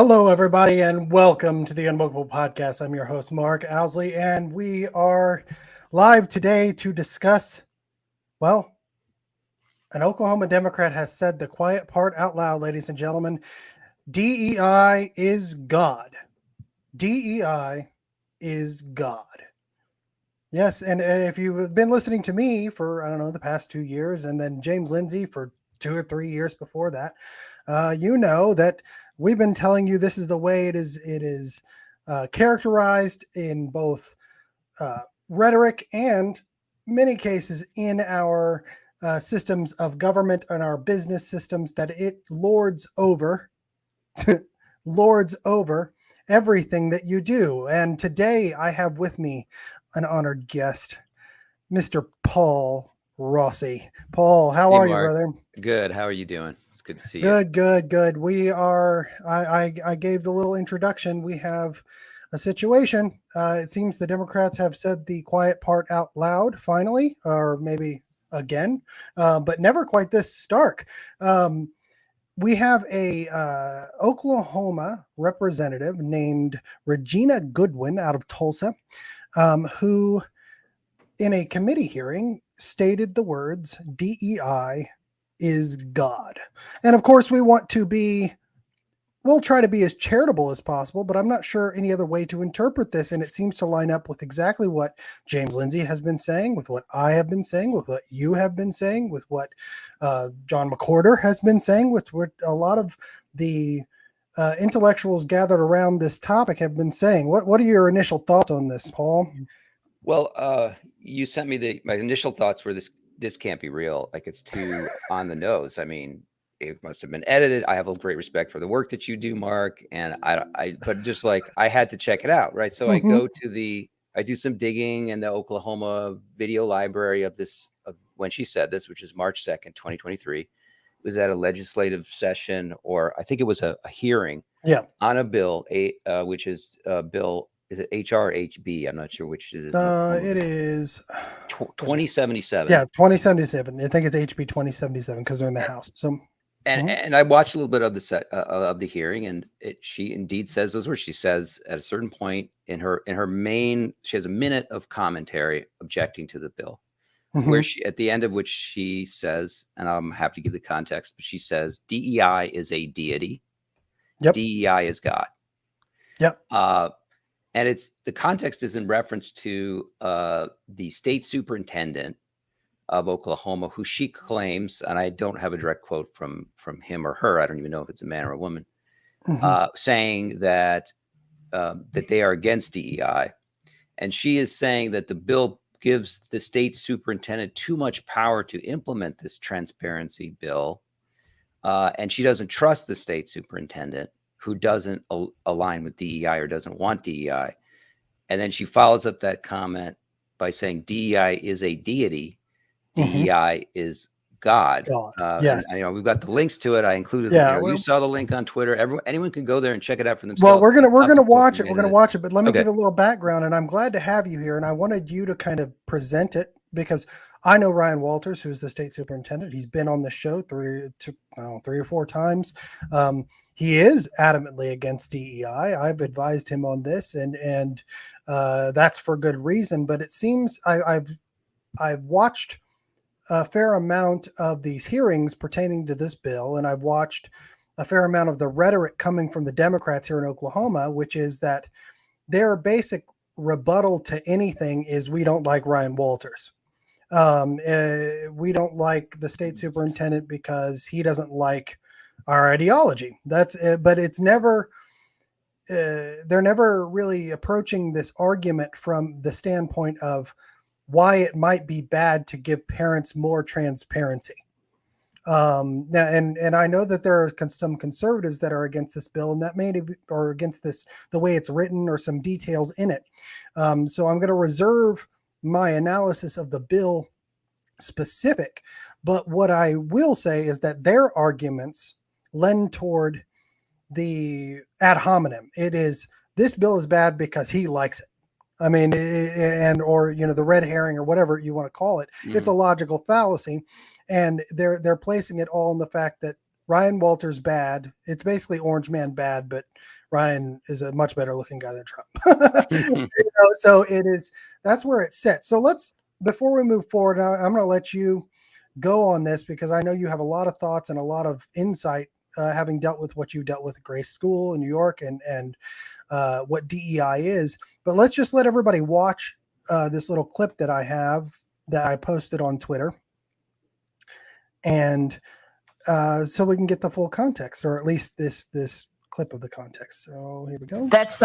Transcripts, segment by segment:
Hello, everybody, and welcome to the UnWokable podcast. I'm your host, Mark Owsley, and we are live today to discuss, well, an Oklahoma Democrat has said the quiet part out loud, ladies and gentlemen. DEI is God. DEI is God. Yes, and if you've been listening to me for, I don't know, the past 2 years, and then James Lindsay for 2 or 3 years before that, you know that we've been telling you this is the way it is. It is characterized in both rhetoric and many cases in our systems of government and our business systems, that it lords over, lords over everything that you do. And today I have with me an honored guest, Mr. Paul Rossi. Paul, how Hey, are you, Mark. brother? Good. How are you doing? It's good to see you. Good. We are, I gave the little introduction. We have a situation. It seems the Democrats have said the quiet part out loud, finally, or maybe again, but never quite this stark. We have a Oklahoma representative named Regina Goodwin out of Tulsa, who in a committee hearing stated the words DEI is God. And of course, we'll try to be as charitable as possible, but I'm not sure any other way to interpret this. And it seems to line up with exactly what James Lindsay has been saying, with what I have been saying, with what you have been saying, with what John McWhorter has been saying, with what a lot of the intellectuals gathered around this topic have been saying. What are your initial thoughts on this, Paul? Well, you sent me my initial thoughts were this can't be real. Like, it's too on the nose. I mean, it must have been edited. I have a great respect for the work that you do, Mark, and but just like I had to check it out, right? So I go to I do some digging in the Oklahoma video library of when she said this, which is March 2nd, 2023. It was at a legislative session, or I think it was a hearing, on a bill, which is bill. Is it HR or HB? I'm not sure which it is. It is 2077. Yeah, 2077. I think it's HB 2077 because they're in the House. So, and I watched a little bit of the hearing, and she indeed says those words. She says at a certain point in her main, she has a minute of commentary objecting to the bill, where she, at the end of which she says, and I'm happy to give the context, but she says DEI is a deity. Yep. DEI is God. Yep. And the context is in reference to the state superintendent of Oklahoma, who she claims, and I don't have a direct quote from him or her, I don't even know if it's a man or a woman, saying that they are against DEI. And she is saying that the bill gives the state superintendent too much power to implement this transparency bill. And she doesn't trust the state superintendent, who doesn't align with DEI or doesn't want DEI. And then she follows up that comment by saying DEI is a deity. DEI is God. Yes. And, we've got the links to it. I included, you saw the link on Twitter. Anyone can go there and check it out for themselves. Well, we're gonna watch it. We're gonna watch it, but let me give a little background. And I'm glad to have you here. And I wanted you to kind of present it, because I know Ryan Walters, who's the state superintendent. He's been on the show 3 or 4 times. He is adamantly against DEI. I've advised him on this, and that's for good reason. But it seems I've watched a fair amount of these hearings pertaining to this bill, and I've watched a fair amount of the rhetoric coming from the Democrats here in Oklahoma, which is that their basic rebuttal to anything is, we don't like Ryan Walters. We don't like the state superintendent because he doesn't like our ideology. That's it. But it's never, they're never really approaching this argument from the standpoint of why it might be bad to give parents more transparency. Now, and I know that there are some conservatives that are against this bill, and that or against this, the way it's written, or some details in it. So I'm going to reserve my analysis of the bill specific, but what I will say is that their arguments lend toward the ad hominem. It is, this bill is bad because he likes it. I mean, or the red herring, or whatever you want to call it. It's a logical fallacy, and they're placing it all in the fact that Ryan Walters bad. It's basically Orange Man bad, but Ryan is a much better looking guy than Trump. So it is, that's where it sits. So before we move forward, I'm going to let you go on this because I know you have a lot of thoughts and a lot of insight, having dealt with what you dealt with at Grace School in New York and what DEI is. But let's just let everybody watch this little clip that I have that I posted on Twitter. And so we can get the full context, or at least this clip of the context. So here we go. That's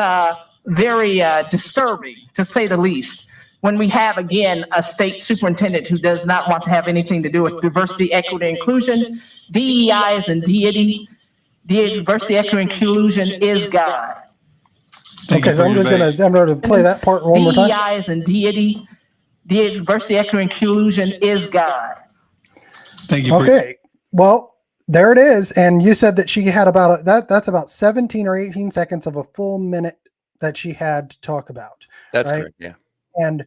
very disturbing, to say the least, when we have, again, a state superintendent who does not want to have anything to do with diversity, equity, inclusion. DEI is in deity. Diversity, equity, inclusion is God. Okay, so I'm going to play that part one more time. DEI is in deity. Diversity, equity, inclusion is God. Thank you. Okay, well, there it is. And you said that she had about that's about 17 or 18 seconds of a full minute that she had to talk about. That's right? correct. Yeah. And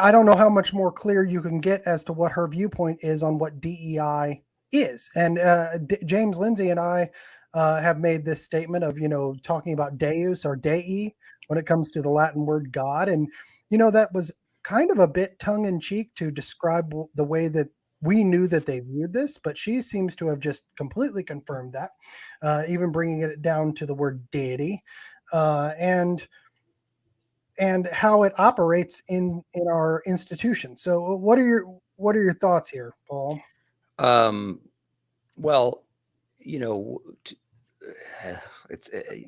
I don't know how much more clear you can get as to what her viewpoint is on what DEI is. And James Lindsay and I have made this statement of, talking about Deus or Dei when it comes to the Latin word God. And, that was kind of a bit tongue in cheek to describe the way that we knew that they viewed this, but she seems to have just completely confirmed that, even bringing it down to the word deity, and how it operates in our institution. So what are your thoughts here, Paul? Well, it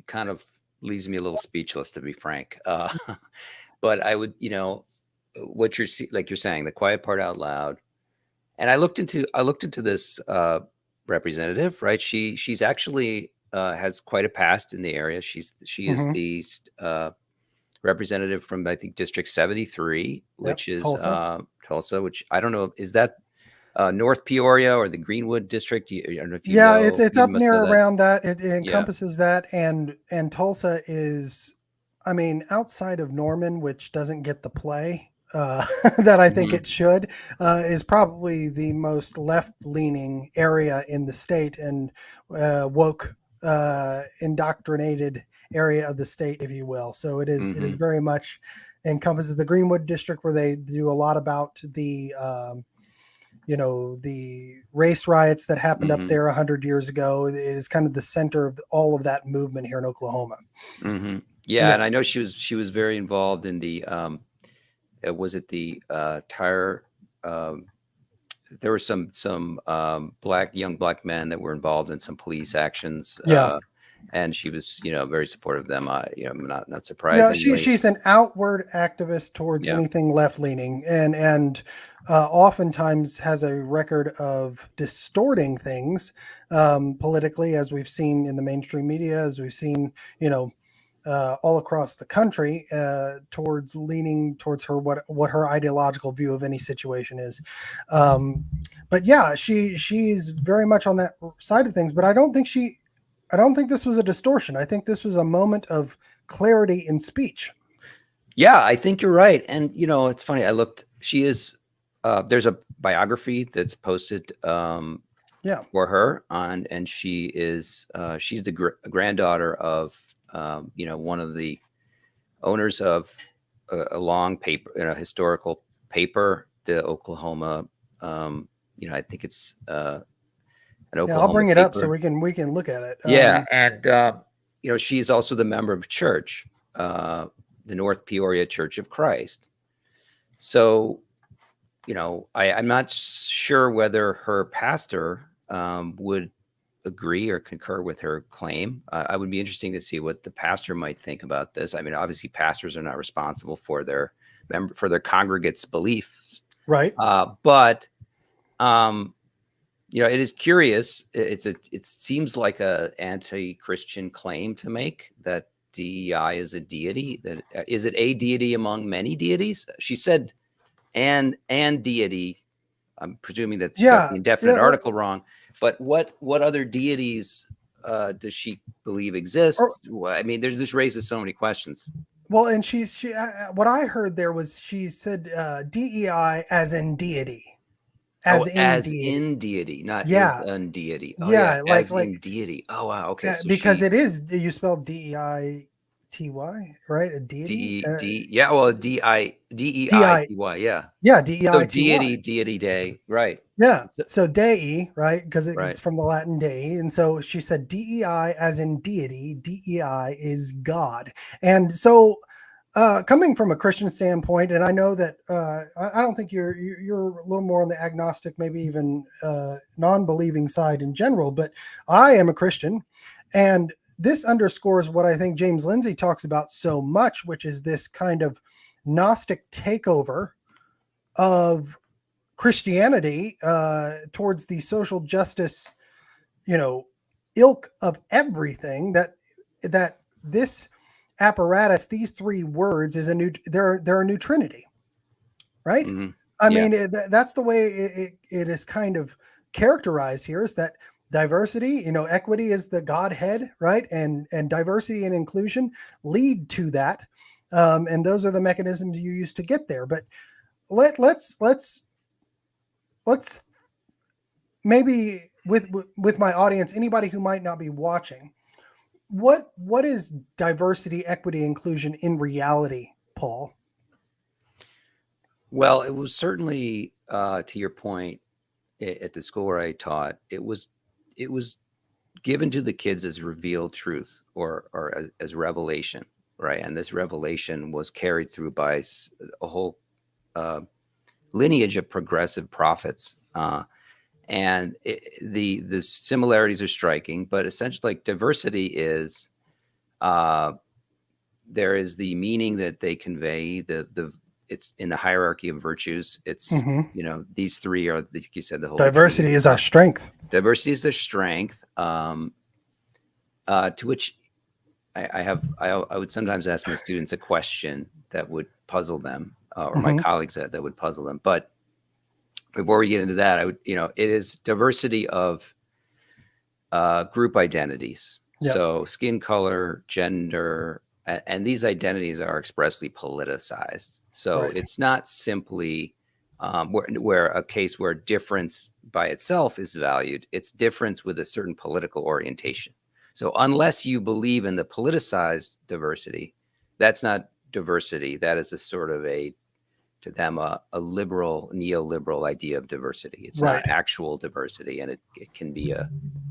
kind of leaves me a little speechless, to be frank. But I would, what you're saying, the quiet part out loud. And I looked into this representative, right? She's actually has quite a past in the area. She is the representative from, I think, District 73, which is Tulsa, which I don't know, is that North Peoria or the Greenwood District? I don't know if you know. It's up near around that. It encompasses that, and Tulsa is, I mean, outside of Norman, which doesn't get the play that I think it should, is probably the most left-leaning area in the state, and woke, indoctrinated area of the state, if you will. So it is very much encompasses the Greenwood District, where they do a lot about the the race riots that happened up there 100 years ago. It is kind of the center of all of that movement here in Oklahoma. Yeah, and I know she was very involved in the was it the tire? There were some young black men that were involved in some police actions. And she was, very supportive of them. Not surprisingly. No, she's an outward activist towards anything left leaning, and oftentimes has a record of distorting things politically, as we've seen in the mainstream media, as we've seen, all across the country, towards leaning towards her what her ideological view of any situation is. But yeah, she's very much on that side of things. But I don't think this was a distortion. I think this was a moment of clarity in speech. Yeah, I think you're right. And it's funny. I looked. She is. There's a biography that's posted. For her and she is. She's the granddaughter of. One of the owners of a long paper, historical paper, the Oklahoma. I think it's an Oklahoma. I'll bring it paper. up so we can look at it. And she's also the member of church, the North Peoria Church of Christ. So, I'm not sure whether her pastor would agree or concur with her claim. I would be interesting to see what the pastor might think about this. I mean, obviously, pastors are not responsible for their congregates' beliefs, right? But it is curious. It seems like a anti-Christian claim to make that DEI is a deity. That is it a deity among many deities? She said, and deity. I'm presuming that she got the indefinite article wrong. But what other deities does she believe exist? I mean, this raises so many questions. Well, and she what I heard there was she said DEI as in deity. as in as deity. in deity, not Yeah. is un deity. Oh Yeah, yeah, like as in deity. Oh wow. Okay, so because she it is, you spell DEITY, right? A deity. yeah. Well, DEITY. Yeah. Yeah, So DEITY. deity day. Right. Yeah. So, So dei, right? Because it's right. from the Latin dei. And so she said DEI as in deity, DEI is God. And so coming from a Christian standpoint, and I know that I don't think you're a little more on the agnostic, maybe even non-believing side in general, but I am a Christian, and this underscores what I think James Lindsay talks about so much, which is this kind of Gnostic takeover of Christianity towards the social justice, ilk of everything, that this apparatus, these three words, is a new, they're a new trinity, right? Mm-hmm. I Yeah. mean, that's the way it is kind of characterized here, is that diversity, equity is the Godhead, right? And diversity and inclusion lead to that. And those are the mechanisms you use to get there. But let's maybe with my audience, anybody who might not be watching, what is diversity, equity, inclusion in reality, Paul? Well, it was certainly to your point at the school where I taught. It was given to the kids as revealed truth or as revelation, right? And this revelation was carried through by a whole lineage of progressive prophets. And the similarities are striking, but essentially, like, diversity is there is the meaning that they convey. It's in the hierarchy of virtues. It's these three are, like you said, the whole Diversity is our strength. Diversity is their strength. To which I would sometimes ask my students a question that would puzzle them, or my colleagues that would puzzle them. But before we get into that, it is diversity of group identities. Yep. So skin color, gender, and these identities are expressly politicized. So Right. it's not simply where a case where difference by itself is valued. It's difference with a certain political orientation. So unless you believe in the politicized diversity, that's not diversity. That is a sort of to them, a liberal, neoliberal idea of diversity. It's Right. not actual diversity, and it can be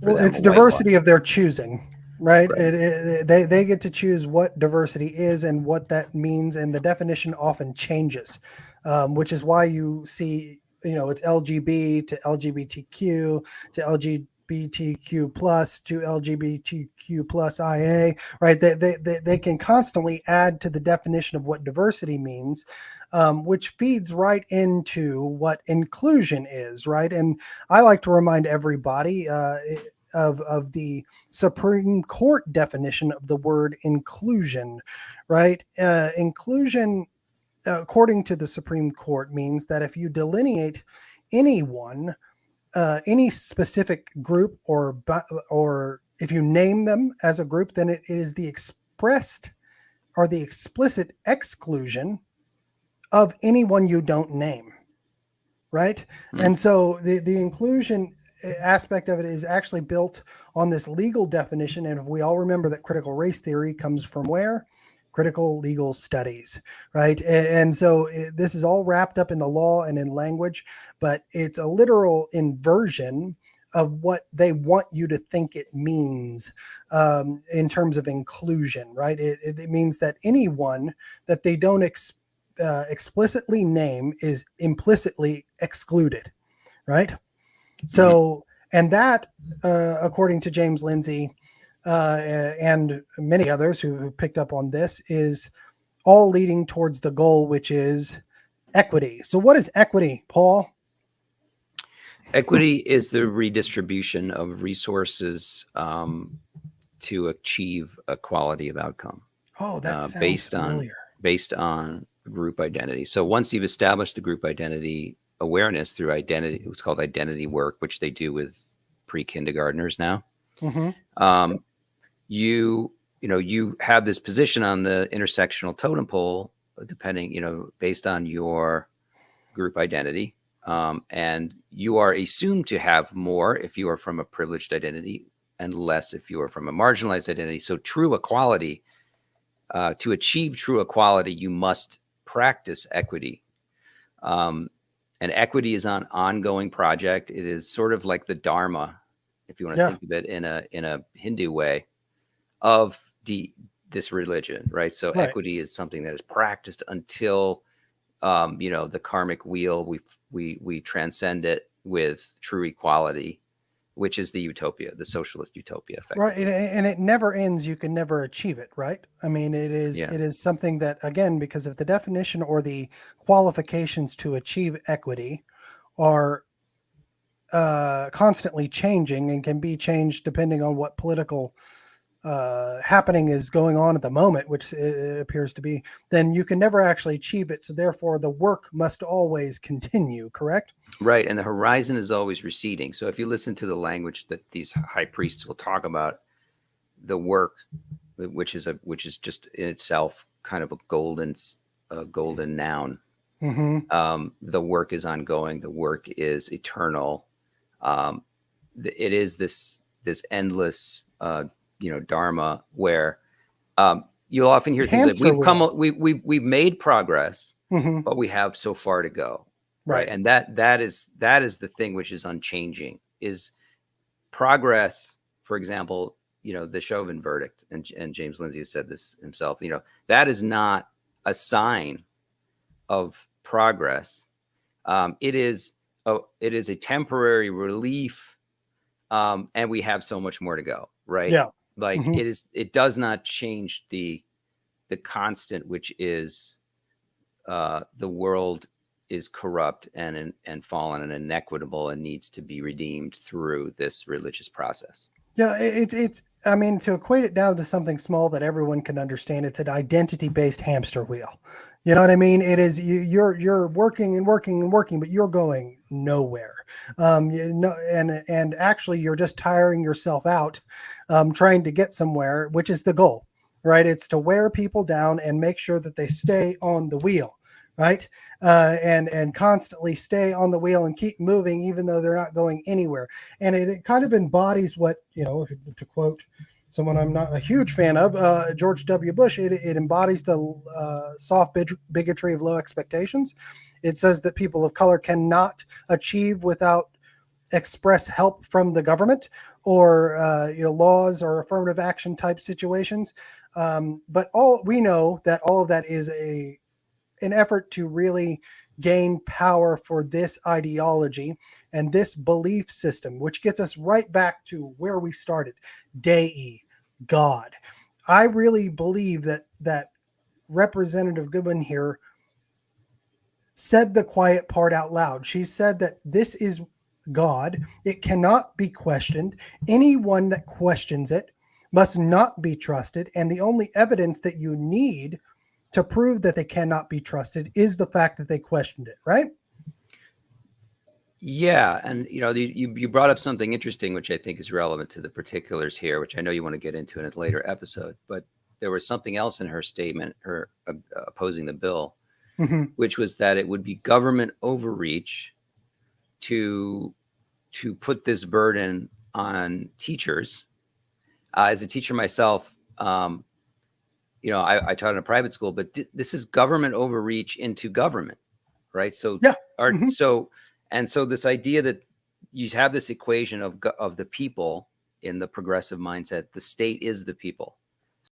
it's diversity of their choosing, right? They get to choose what diversity is and what that means, and the definition often changes, which is why you see, it's LGB to LGBTQ to LGBTQ plus to LGBTQ plus IA, right? They can constantly add to the definition of what diversity means, which feeds right into what inclusion is, right? And I like to remind everybody of the Supreme Court definition of the word inclusion, right? Inclusion, according to the Supreme Court, means that if you delineate anyone, any specific group, or if you name them as a group, then it is the expressed or the explicit exclusion of anyone you don't name, right? And so the inclusion aspect of it is actually built on this legal definition. And if we all remember that critical race theory comes from where? Critical legal studies, right? And so this is all wrapped up in the law and in language, but it's a literal inversion of what they want you to think it means in terms of inclusion, right? It means that anyone that they don't explicitly name is implicitly excluded, right? So, and that, according to James Lindsay and many others who picked up on this, is all leading towards the goal, which is equity. So what is equity, Paul? Equity is the redistribution of resources to achieve a quality of outcome. Oh, that sounds familiar. Based on group identity. So once you've established the group identity awareness through identity, it's called identity work, which they do with pre-kindergartners now. You have this position on the intersectional totem pole, depending, based on your group identity. And you are assumed to have more if you are from a privileged identity and less if you are from a marginalized identity. So true equality, to achieve true equality, you must practice equity. And equity is an ongoing project. It is sort of like the Dharma, if you want to think of it in a Hindu way, of this religion, right? So equity is something that is practiced until the karmic wheel, we transcend it with true equality, which is the utopia, the socialist utopia, effectively. Right, and it never ends. You can never achieve it, right? I mean, it is something that, again, because of the definition or the qualifications to achieve equity are constantly changing and can be changed depending on what political happening is going on at the moment, which it appears to be, then you can never actually achieve it. So therefore the work must always continue, correct? Right. And the horizon is always receding. So if you listen to the language that these high priests will talk about, the work, which is just in itself kind of a golden noun. Mm-hmm. The work is ongoing. The work is eternal. It is this endless, Dharma, where you'll often hear things like we've made progress, mm-hmm. but we have so far to go. Right. And that is the thing which is unchanging, is progress. For example, the Chauvin verdict, and James Lindsay has said this himself, that is not a sign of progress. It is a temporary relief, and we have so much more to go. Right. Yeah. Like mm-hmm. it does not change the constant, which is the world is corrupt and fallen and inequitable and needs to be redeemed through this religious process. Yeah, it's I mean, to equate it down to something small that everyone can understand, it's an identity-based hamster wheel. You know what I mean? It is you're working and working and working, but you're going nowhere. And actually you're just tiring yourself out, trying to get somewhere, which is the goal, right? It's to wear people down and make sure that they stay on the wheel, right? And constantly stay on the wheel and keep moving, even though they're not going anywhere. And it kind of embodies what, to quote someone I'm not a huge fan of, George W. Bush, it embodies the soft bigotry of low expectations. It says that people of color cannot achieve without express help from the government or laws or affirmative action type situations. But we know that all of that is an effort to really gain power for this ideology and this belief system, which gets us right back to where we started, DEI, God. I really believe that Representative Goodwin here said the quiet part out loud. She said that this is God. It cannot be questioned. Anyone that questions it must not be trusted. And the only evidence that you need to prove that they cannot be trusted is the fact that they questioned it, right? Yeah. And, you brought up something interesting, which I think is relevant to the particulars here, which I know you want to get into in a later episode. But there was something else in her statement, her opposing the bill, mm-hmm. which was that it would be government overreach to put this burden on teachers. As a teacher myself, I taught in a private school, but this is government overreach into government, right? So, yeah. Mm-hmm. So this idea that you have this equation of the people in the progressive mindset, the state is the people.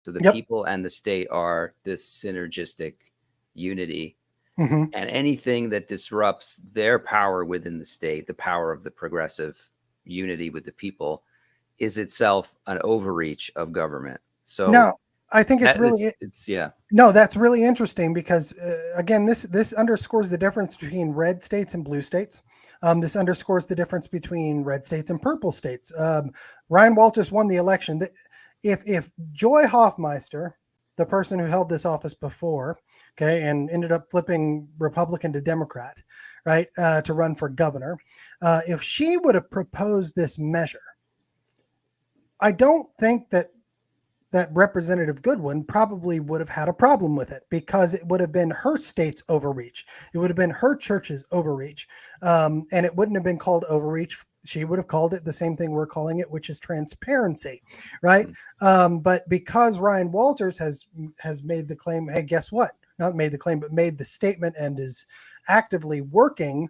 So the people and the state are this synergistic unity. Mm-hmm. And anything that disrupts their power within the state, the power of the progressive unity with the people, is itself an overreach of government. So no, I think it's No, that's really interesting because again, this underscores the difference between red states and blue states. This underscores the difference between red states and purple states. Ryan Walters won the election. If Joy Hoffmeister, the person who held this office before, and ended up flipping Republican to Democrat, right, to run for governor, if she would have proposed this measure, I don't think that that Representative Goodwin probably would have had a problem with it, because it would have been her state's overreach. It would have been her church's overreach. And it wouldn't have been called overreach. She would have called it the same thing we're calling it, which is transparency, right? But because Ryan Walters has made the claim, hey, guess what? Not made the claim, but made the statement, and is actively working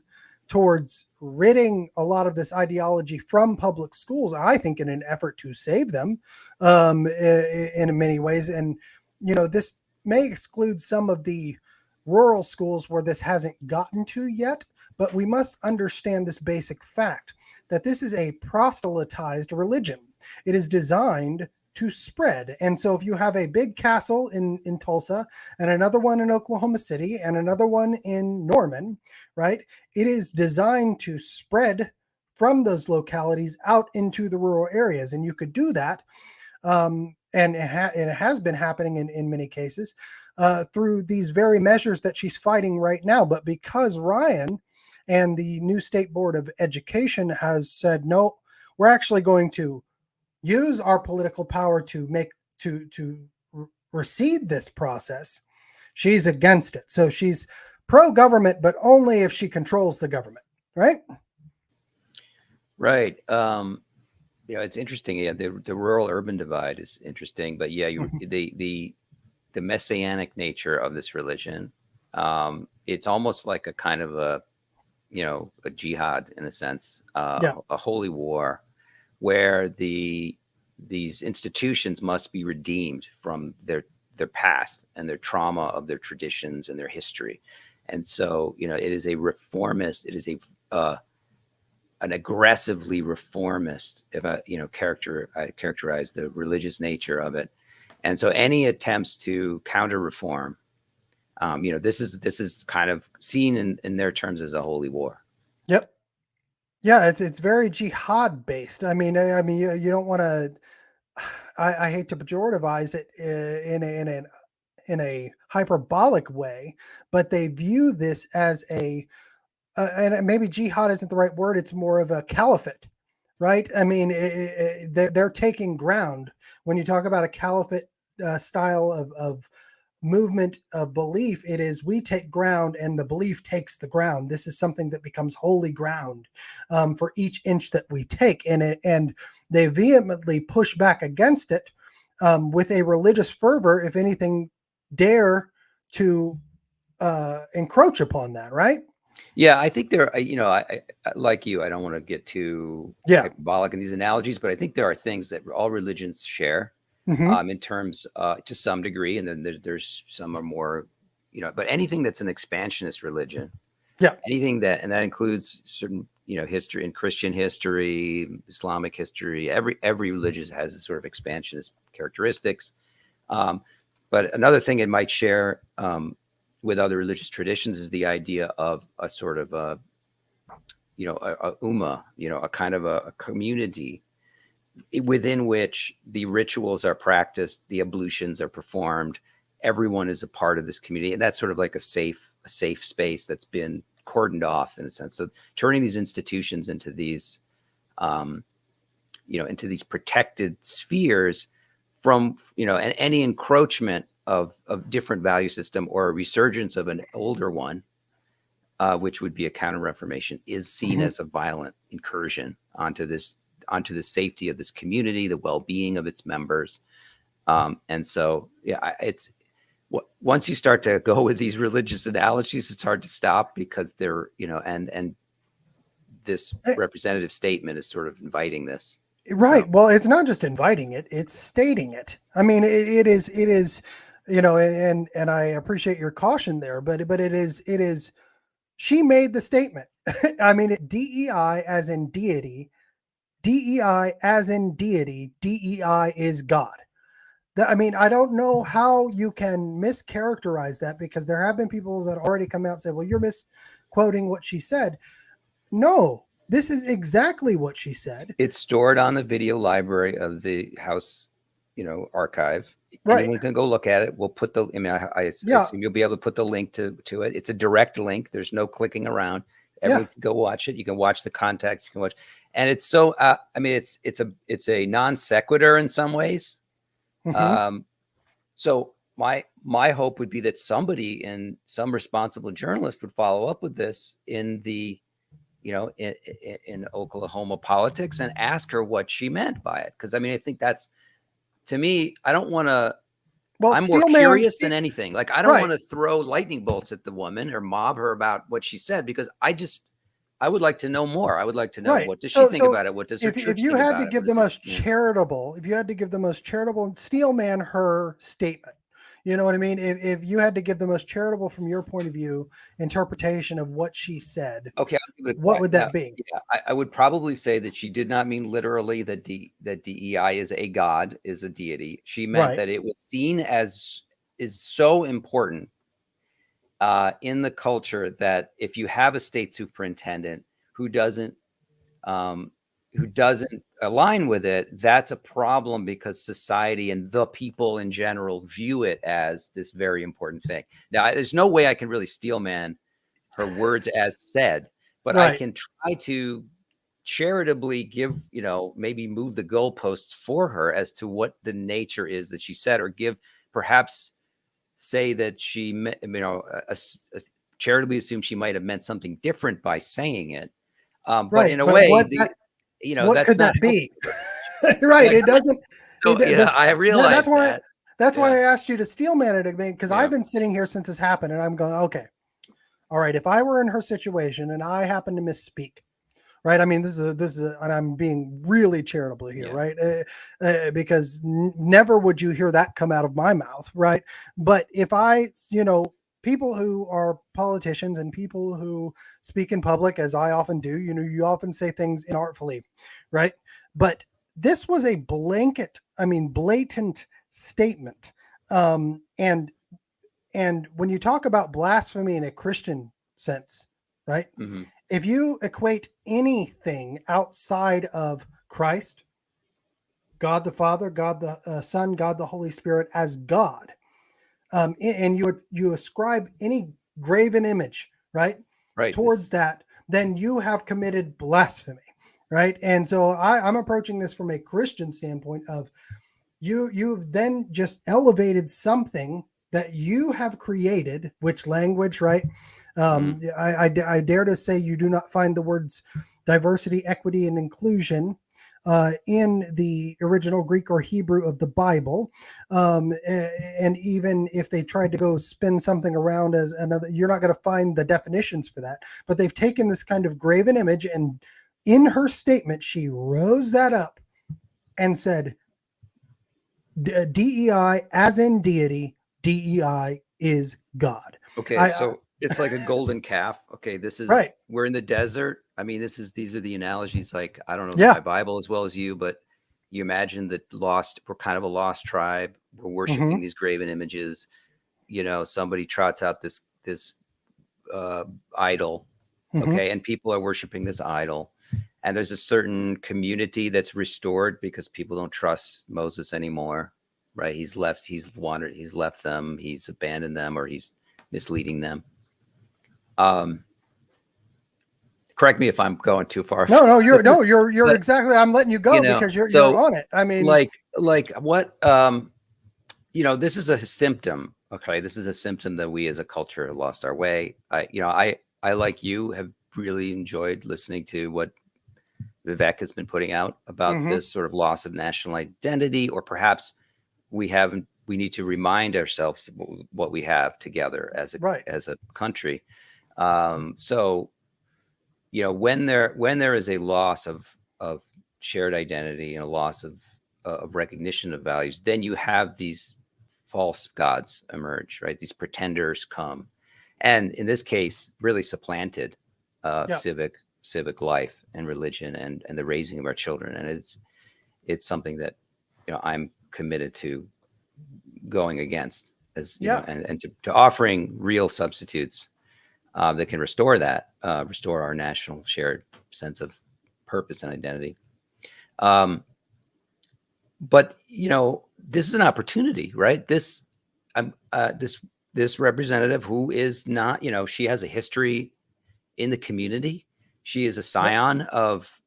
towards ridding a lot of this ideology from public schools, I think in an effort to save them in many ways. And, this may exclude some of the rural schools where this hasn't gotten to yet, but we must understand this basic fact that this is a proselytized religion. It is designed to spread. And so if you have a big castle in Tulsa, and another one in Oklahoma City, and another one in Norman, right? It is designed to spread from those localities out into the rural areas. And you could do that. And it has been happening in many cases through these very measures that she's fighting right now. But because Ryan and the new State Board of Education has said, no, we're actually going to use our political power to recede this process, she's against it. So she's pro-government, but only if she controls the government, right? Right. It's interesting. Yeah, the rural-urban divide is interesting, but yeah, the messianic nature of this religion, it's almost like a kind of a jihad in a sense, a holy war, where these institutions must be redeemed from their past and their trauma of their traditions and their history. And so, it is a reformist, it is an aggressively reformist, if I characterize the religious nature of it. And so any attempts to counter reform, this is kind of seen in their terms as a holy war. Yep. Yeah, it's very jihad based. I mean, you don't want to. I hate to pejorativize it in a hyperbolic way, but they view this as and maybe jihad isn't the right word. It's more of a caliphate, right? I mean, they're taking ground. When you talk about a caliphate style of movement of belief, it is we take ground and the belief takes the ground. This is something that becomes holy ground for each inch that we take, and they vehemently push back against it with a religious fervor, if anything, dare to encroach upon that, right? Yeah, I think there, I like you, I don't want to get too hyperbolic in these analogies, but I think there are things that all religions share. In terms to some degree, and then there's some are more, but anything that's an expansionist religion, anything that includes certain, history and Christian history, Islamic history, every religion has a sort of expansionist characteristics. But another thing it might share with other religious traditions is the idea of a sort of a ummah, a kind of a community within which the rituals are practiced, the ablutions are performed, everyone is a part of this community, and that's sort of like a safe space that's been cordoned off in a sense. So turning these institutions into these, into these protected spheres from, and any encroachment of different value system or a resurgence of an older one, which would be a counter-reformation, is seen as a violent incursion onto the safety of this community, the well-being of its members. And so, it's once you start to go with these religious analogies, it's hard to stop, because they're, and this representative statement is sort of inviting this. Right. So. Well, it's not just inviting it, it's stating it. I mean, it is, and I appreciate your caution there, but it is, she made the statement. I mean, DEI as in deity, DEI as in deity, DEI is God. I mean, I don't know how you can mischaracterize that, because there have been people that already come out and say, well, you're misquoting what she said. No, this is exactly what she said. It's stored on the video library of the House, archive. Right. Anyone can go look at it. We'll put I assume you'll be able to put the link to it. It's a direct link. There's no clicking around. Everyone can go watch it. You can watch the context. You can watch, and it's so. It's a non sequitur in some ways. Mhm. So my hope would be that somebody, in some responsible journalist, would follow up with this in the, in Oklahoma politics, and ask her what she meant by it. Because I mean, I think that's, to me, I don't want to. Well, I'm more Steelman, curious than anything. Like, I don't want to throw lightning bolts at the woman or mob her about what she said, because I would like to know more. I would like to know, what does she think about it? What does her church if you think had about to it? give the most charitable, if you had to give the most charitable, Steelman her statement, you know what I mean? If you had to give the most charitable from your point of view interpretation of what she said, okay, what would that be? Yeah, I would probably say that she did not mean literally that DEI is a god, is a deity. She meant that it was seen as is so important in the culture that if you have a state superintendent who doesn't align with it, that's a problem, because society and the people in general view it as this very important thing. Now, there's no way I can really steelman her words as said, but I can try to charitably give, maybe move the goalposts for her as to what the nature is that she said, or perhaps say that she, charitably assume she might have meant something different by saying it. But in a way, what that's could not that be? Right. It doesn't. So, I realize that. That's why I asked you to steelman it again, because I've been sitting here since this happened, and I'm going, okay, all right, if I were in her situation and I happen to misspeak, right? I mean, this is, and I'm being really charitable here, right? Because never would you hear that come out of my mouth, right? But if I, people who are politicians and people who speak in public, as I often do, you often say things inartfully, right? But this was a blatant statement. And when you talk about blasphemy in a Christian sense, right? Mm-hmm. If you equate anything outside of Christ, God the Father, God the Son, God the Holy Spirit as God, and you ascribe any graven image, right, towards that, then you have committed blasphemy, right? And so I'm approaching this from a Christian standpoint of you've then just elevated something that you have created, which language, right? I dare to say you do not find the words diversity, equity, and inclusion in the original Greek or Hebrew of the Bible. And even if they tried to go spin something around as another, you're not going to find the definitions for that. But they've taken this kind of graven image, and in her statement, she rose that up and said, DEI, as in deity, DEI is God. Okay, so it's like a golden calf. Okay, this is we're in the desert. I mean, these are the analogies. Like, I don't know my Bible as well as you, but you imagine that we're kind of a lost tribe. We're worshiping these graven images. Somebody trots out this idol. Okay, and people are worshiping this idol. And there's a certain community that's restored because people don't trust Moses anymore, right? He's left them, he's abandoned them, or he's misleading them. Correct me if I'm going too far. No, you're exactly. I'm letting you go because you're on it. I mean, like what, this is a symptom. Okay, this is a symptom that we as a culture have lost our way. I like you have really enjoyed listening to what Vivek has been putting out about this sort of loss of national identity, or perhaps we need to remind ourselves what we have together as a country. So, when there is a loss of shared identity and a loss of recognition of values, then you have these false gods emerge, right? These pretenders come, and in this case, really supplanted civic life and religion and the raising of our children. And it's something that, I'm committed to going against, as and to offering real substitutes that can restore our national shared sense of purpose and identity. But this is an opportunity, right? This representative, who is not, she has a history in the community. She is a scion of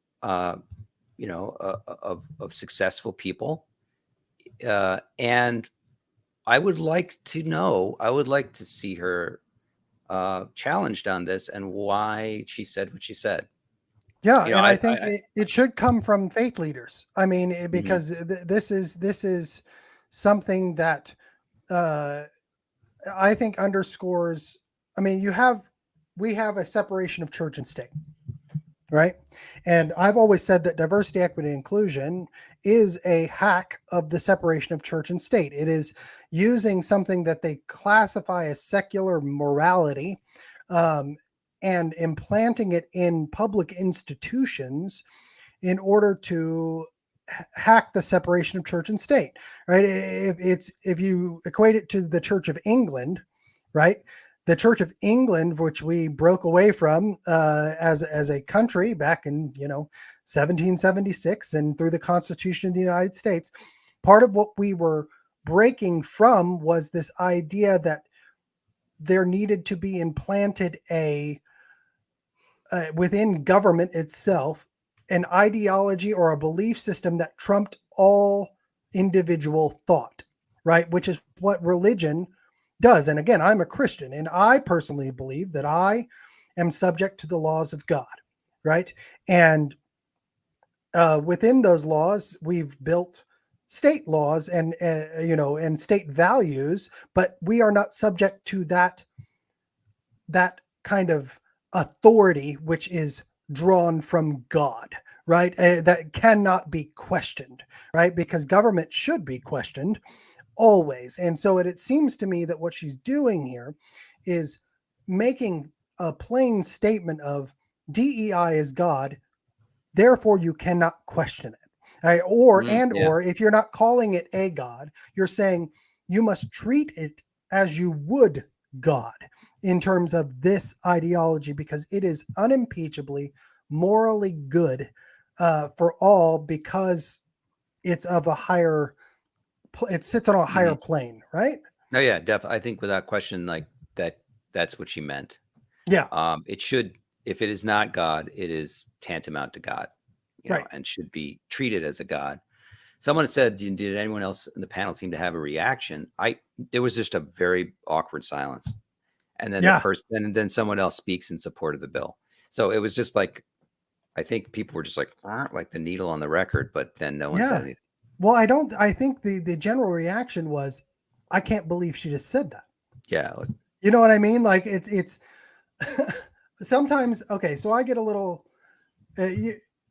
successful people And I would like to know, I would like to see her challenged on this and why she said what she said. Yeah, You know, and I think it should come from faith leaders. I mean, because this is something that I think underscores. I mean, we have a separation of church and state, right? And I've always said that diversity, equity, inclusion is a hack of the separation of church and state. It is using something that they classify as secular morality, and implanting it in public institutions in order to hack the separation of church and state, right? If you equate it to the Church of England, right? The Church of England, which we broke away from as a country back in 1776 and through the Constitution of the United States, part of what we were breaking from was this idea that there needed to be implanted within government itself an ideology or a belief system that trumped all individual thought, right? Which is what religion does. And again, I'm a Christian, and I personally believe that I am subject to the laws of God, right? And within those laws, we've built state laws and and state values, but we are not subject to that kind of authority which is drawn from God, right? That cannot be questioned, right? Because government should be questioned always. And so it seems to me that what she's doing here is making a plain statement of DEI is God, therefore you cannot question it. Right? Or if you're not calling it a God, you're saying you must treat it as you would God in terms of this ideology, because it is unimpeachably morally good for all, because it's of a higher, it sits on a higher plane, right? No, yeah, definitely. I think without question, like that's what she meant. Yeah. It should, if it is not God, it is tantamount to God, right, and should be treated as a God. Someone said, did anyone else in the panel seem to have a reaction? There was just a very awkward silence. And then the person, and then someone else speaks in support of the bill. So it was just like, I think people were just like the needle on the record, but then no one said anything. Well, I think the general reaction was, I can't believe she just said that. Yeah. You know what I mean? Like it's sometimes, okay. So I get a little,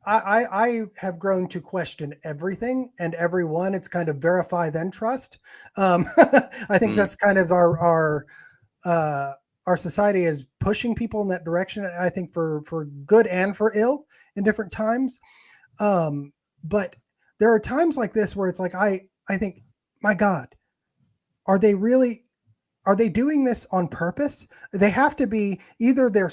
I have grown to question everything and everyone. It's kind of verify then trust. I think that's kind of our society is pushing people in that direction. I think for good and for ill in different times. But there are times like this where it's like, I think, my God, are they doing this on purpose? They have to be, either they're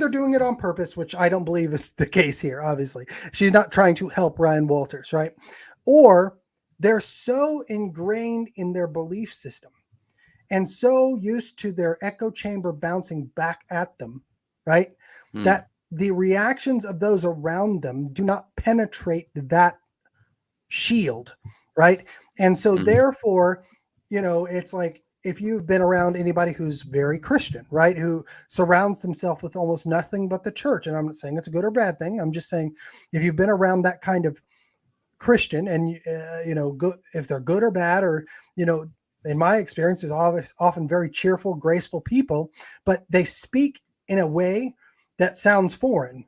doing it on purpose, which I don't believe is the case here. Obviously, she's not trying to help Ryan Walters, right? Or they're so ingrained in their belief system and so used to their echo chamber bouncing back at them, right? That the reactions of those around them do not penetrate that shield, right? And so therefore, it's like, if you've been around anybody who's very Christian, right, who surrounds themselves with almost nothing but the church, and I'm not saying it's a good or bad thing, I'm just saying if you've been around that kind of Christian, and if they're good or bad, or in my experience, is often very cheerful, graceful people, but they speak in a way that sounds foreign,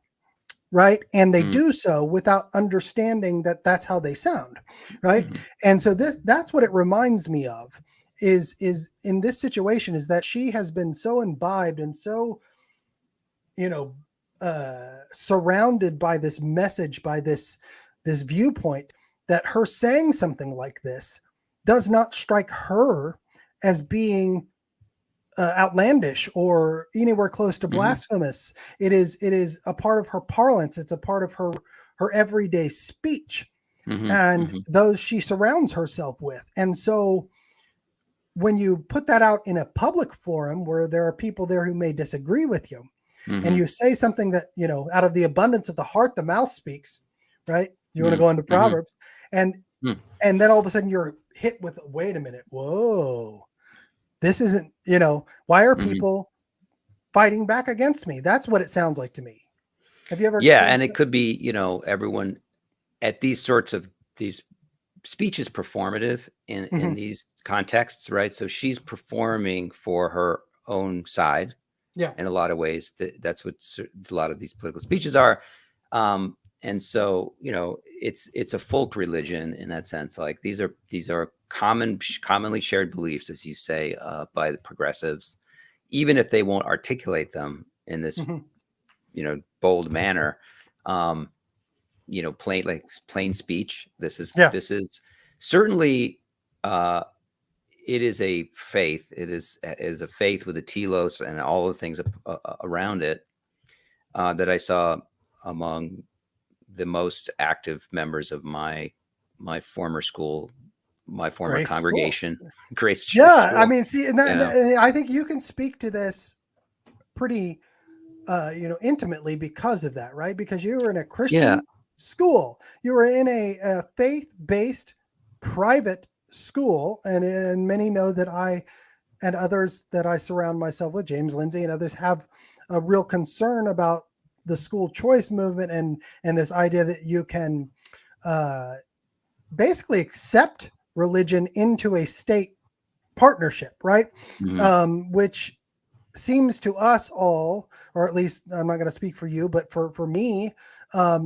right? And they do so without understanding that that's how they sound, right? And so that's what it reminds me of, is in this situation, is that she has been so imbibed and so, surrounded by this message, by this viewpoint, that her saying something like this does not strike her as being outlandish or anywhere close to blasphemous. It is a part of her parlance. It's a part of her everyday speech, and those she surrounds herself with. And so when you put that out in a public forum where there are people there who may disagree with you, and you say something that, out of the abundance of the heart, the mouth speaks, right? You want to go into Proverbs, and And then all of a sudden you're hit with, wait a minute, whoa, this isn't, why are people fighting back against me? That's what it sounds like to me. Have you ever? Yeah. And it could be, everyone at these speech is performative in these contexts, right? So she's performing for her own side. Yeah. In a lot of ways, that's what a lot of these political speeches are. And so, it's a folk religion in that sense. Like these are commonly shared beliefs, as you say, by the progressives, even if they won't articulate them in this, bold manner. Plain speech. This is certainly, it is a faith. It is a faith with a telos and all the things around it that I saw among the most active members of my former school, my former Grace congregation, school. Grace Church. Yeah, School. I mean, see, and I think you can speak to this pretty, intimately because of that, right? Because you were in a Christian school, you were in a faith-based private school, and many know that I and others that I surround myself with, James Lindsay and others, have a real concern about the school choice movement and this idea that you can basically accept religion into a state partnership, right? Which seems to us all, or at least I'm not going to speak for you, but for me, a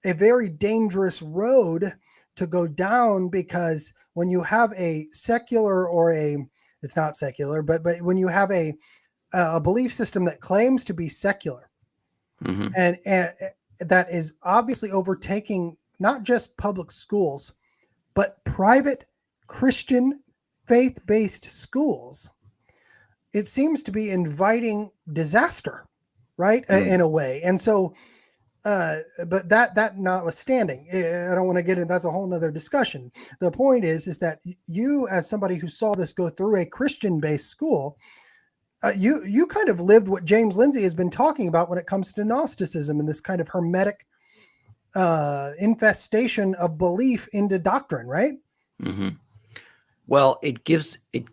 very dangerous road to go down, because when you have a secular it's not secular, but when you have a belief system that claims to be secular, and that is obviously overtaking not just public schools, but private Christian faith-based schools, it seems to be inviting disaster, right? In a way. And so, but that notwithstanding, I don't want to get into, that's a whole nother discussion. The point is that you, as somebody who saw this go through a Christian-based school, you kind of lived what James Lindsay has been talking about when it comes to Gnosticism and this kind of hermetic infestation of belief into doctrine, right? Well, it gives it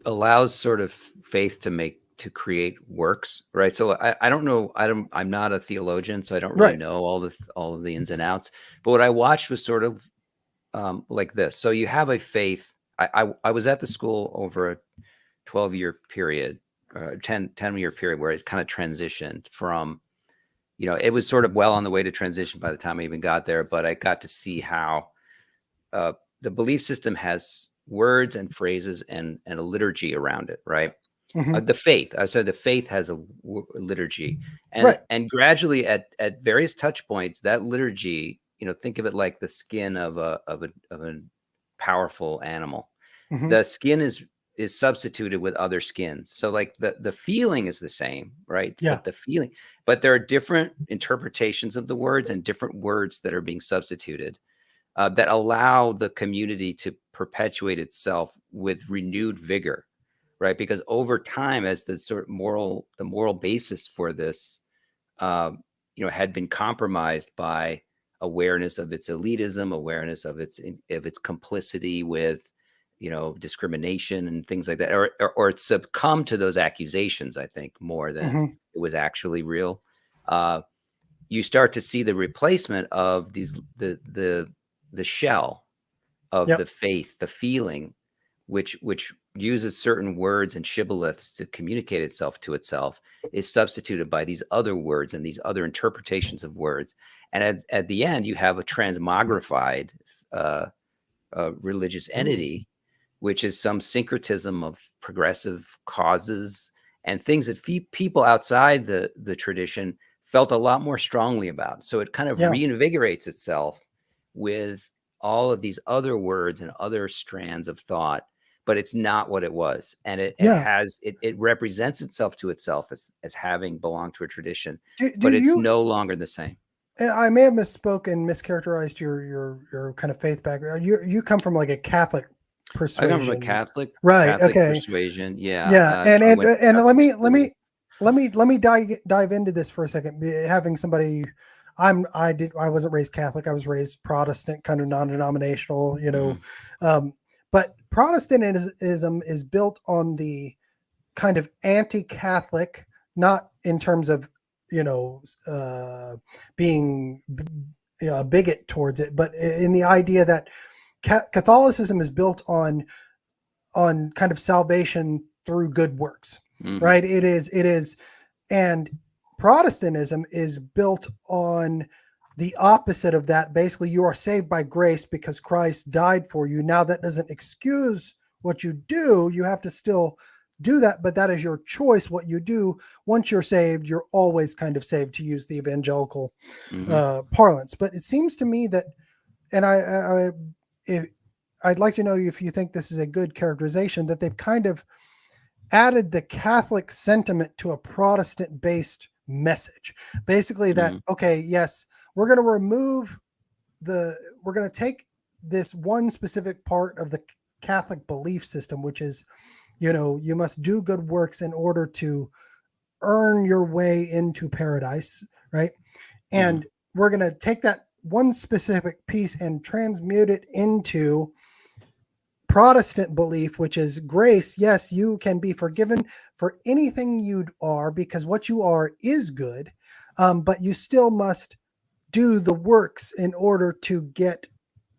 allows sort of faith to create works, right? So I don't know, I'm not a theologian, so I don't really know all of the ins and outs. But what I watched was sort of like this. So you have a faith. I was at the school over a 12-year period, 10-year period, where it kind of transitioned from, it was sort of well on the way to transition by the time I even got there. But I got to see how the belief system has words and phrases and a liturgy around it, right? The faith. I said the faith has a liturgy, and gradually at various touch points, that liturgy, think of it like the skin of a powerful animal. The skin is substituted with other skins. So like the feeling is the same, right? Yeah. But there are different interpretations of the words and different words that are being substituted that allow the community to perpetuate itself with renewed vigor, right? Because over time, as the sort of moral basis for this, had been compromised by awareness of its elitism, awareness of its complicity with, discrimination and things like that, or it succumbed to those accusations, I think, more than it was actually real. You start to see the replacement of the shell of the faith, the feeling, which uses certain words and shibboleths to communicate itself to itself, is substituted by these other words and these other interpretations of words. And at the end, you have a transmogrified religious entity, which is some syncretism of progressive causes and things that people outside the tradition felt a lot more strongly about. So it kind of reinvigorates itself with all of these other words and other strands of thought, but it's not what it was. And it represents itself to itself as having belonged to a tradition, but it's no longer the same. I may have misspoken, mischaracterized your kind of faith background. You come from like a Catholic persuasion. I come from a Catholic persuasion. Yeah. And let me dive into this for a second. Having somebody I wasn't raised Catholic. I was raised Protestant, kind of non-denominational, but Protestantism is built on the kind of anti-Catholic, not in terms of, being a bigot towards it, but in the idea that Catholicism is built on kind of salvation through good works, right? It is, and Protestantism is built on the opposite of that. Basically, you are saved by grace because Christ died for you. Now, that doesn't excuse what you do. You have to still do that, but that is your choice what you do. Once you're saved, you're always kind of saved, to use the evangelical parlance. But it seems to me that, and I'd like to know if you think this is a good characterization, that they've kind of added the Catholic sentiment to a Protestant-based message. Basically that, okay, yes, we're going to take this one specific part of the Catholic belief system, which is, you must do good works in order to earn your way into paradise, right? And we're going to take that one specific piece and transmute it into Protestant belief, which is grace. Yes, you can be forgiven for anything you are because what you are is good, but you still must do the works in order to get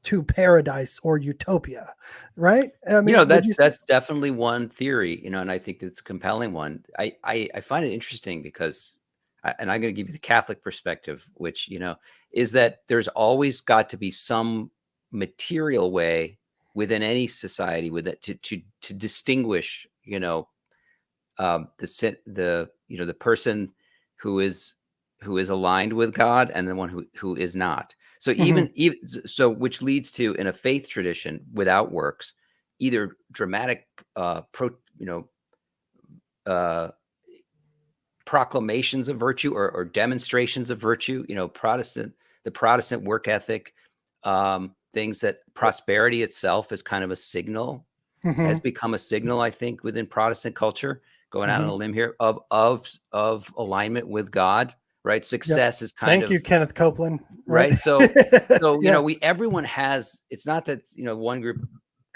to paradise or utopia, right? I mean, that's definitely one theory, and I think it's a compelling one. I find it interesting because, and I'm going to give you the Catholic perspective, which, is that there's always got to be some material way within any society with it to distinguish, the person who is aligned with God and the one who is not. So even which leads to, in a faith tradition without works, either dramatic proclamations of virtue or demonstrations of virtue, the Protestant work ethic, things that prosperity itself is kind of a signal, has become a signal, I think, within Protestant culture, going out on a limb here, of alignment with God. Right. Success is kind of. Thank you, Kenneth Copeland. Right. So, everyone has, it's not that, one group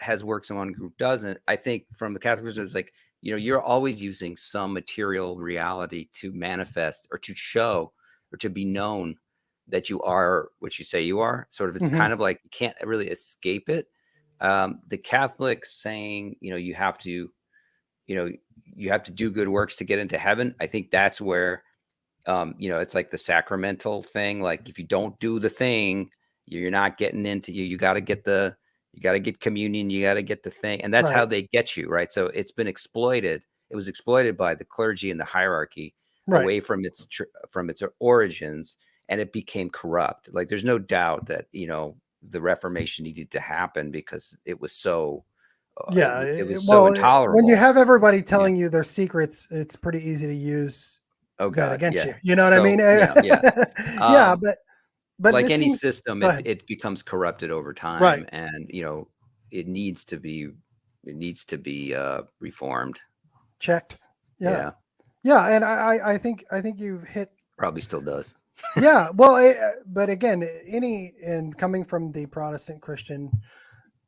has works and one group doesn't. I think from the Catholic perspective, it's like, you're always using some material reality to manifest or to show or to be known that you are what you say you are. Sort of, it's kind of like you can't really escape it. The Catholics saying, you have to do good works to get into heaven. I think that's where, it's like the sacramental thing. Like, if you don't do the thing, you're not getting into you got to get communion, you got to get the thing. And that's how they get you. Right. So it's been exploited. It was exploited by the clergy and the hierarchy away from its origins. And it became corrupt. Like, there's no doubt that, the Reformation needed to happen because it was so, it was so intolerable. When you have everybody telling you their secrets, it's pretty easy to use that against you. You know what I mean? But like any system, it becomes corrupted over time, and it needs to be reformed, checked. Yeah. And I think you've hit. Probably still does. Yeah, well, but again, coming from the Protestant Christian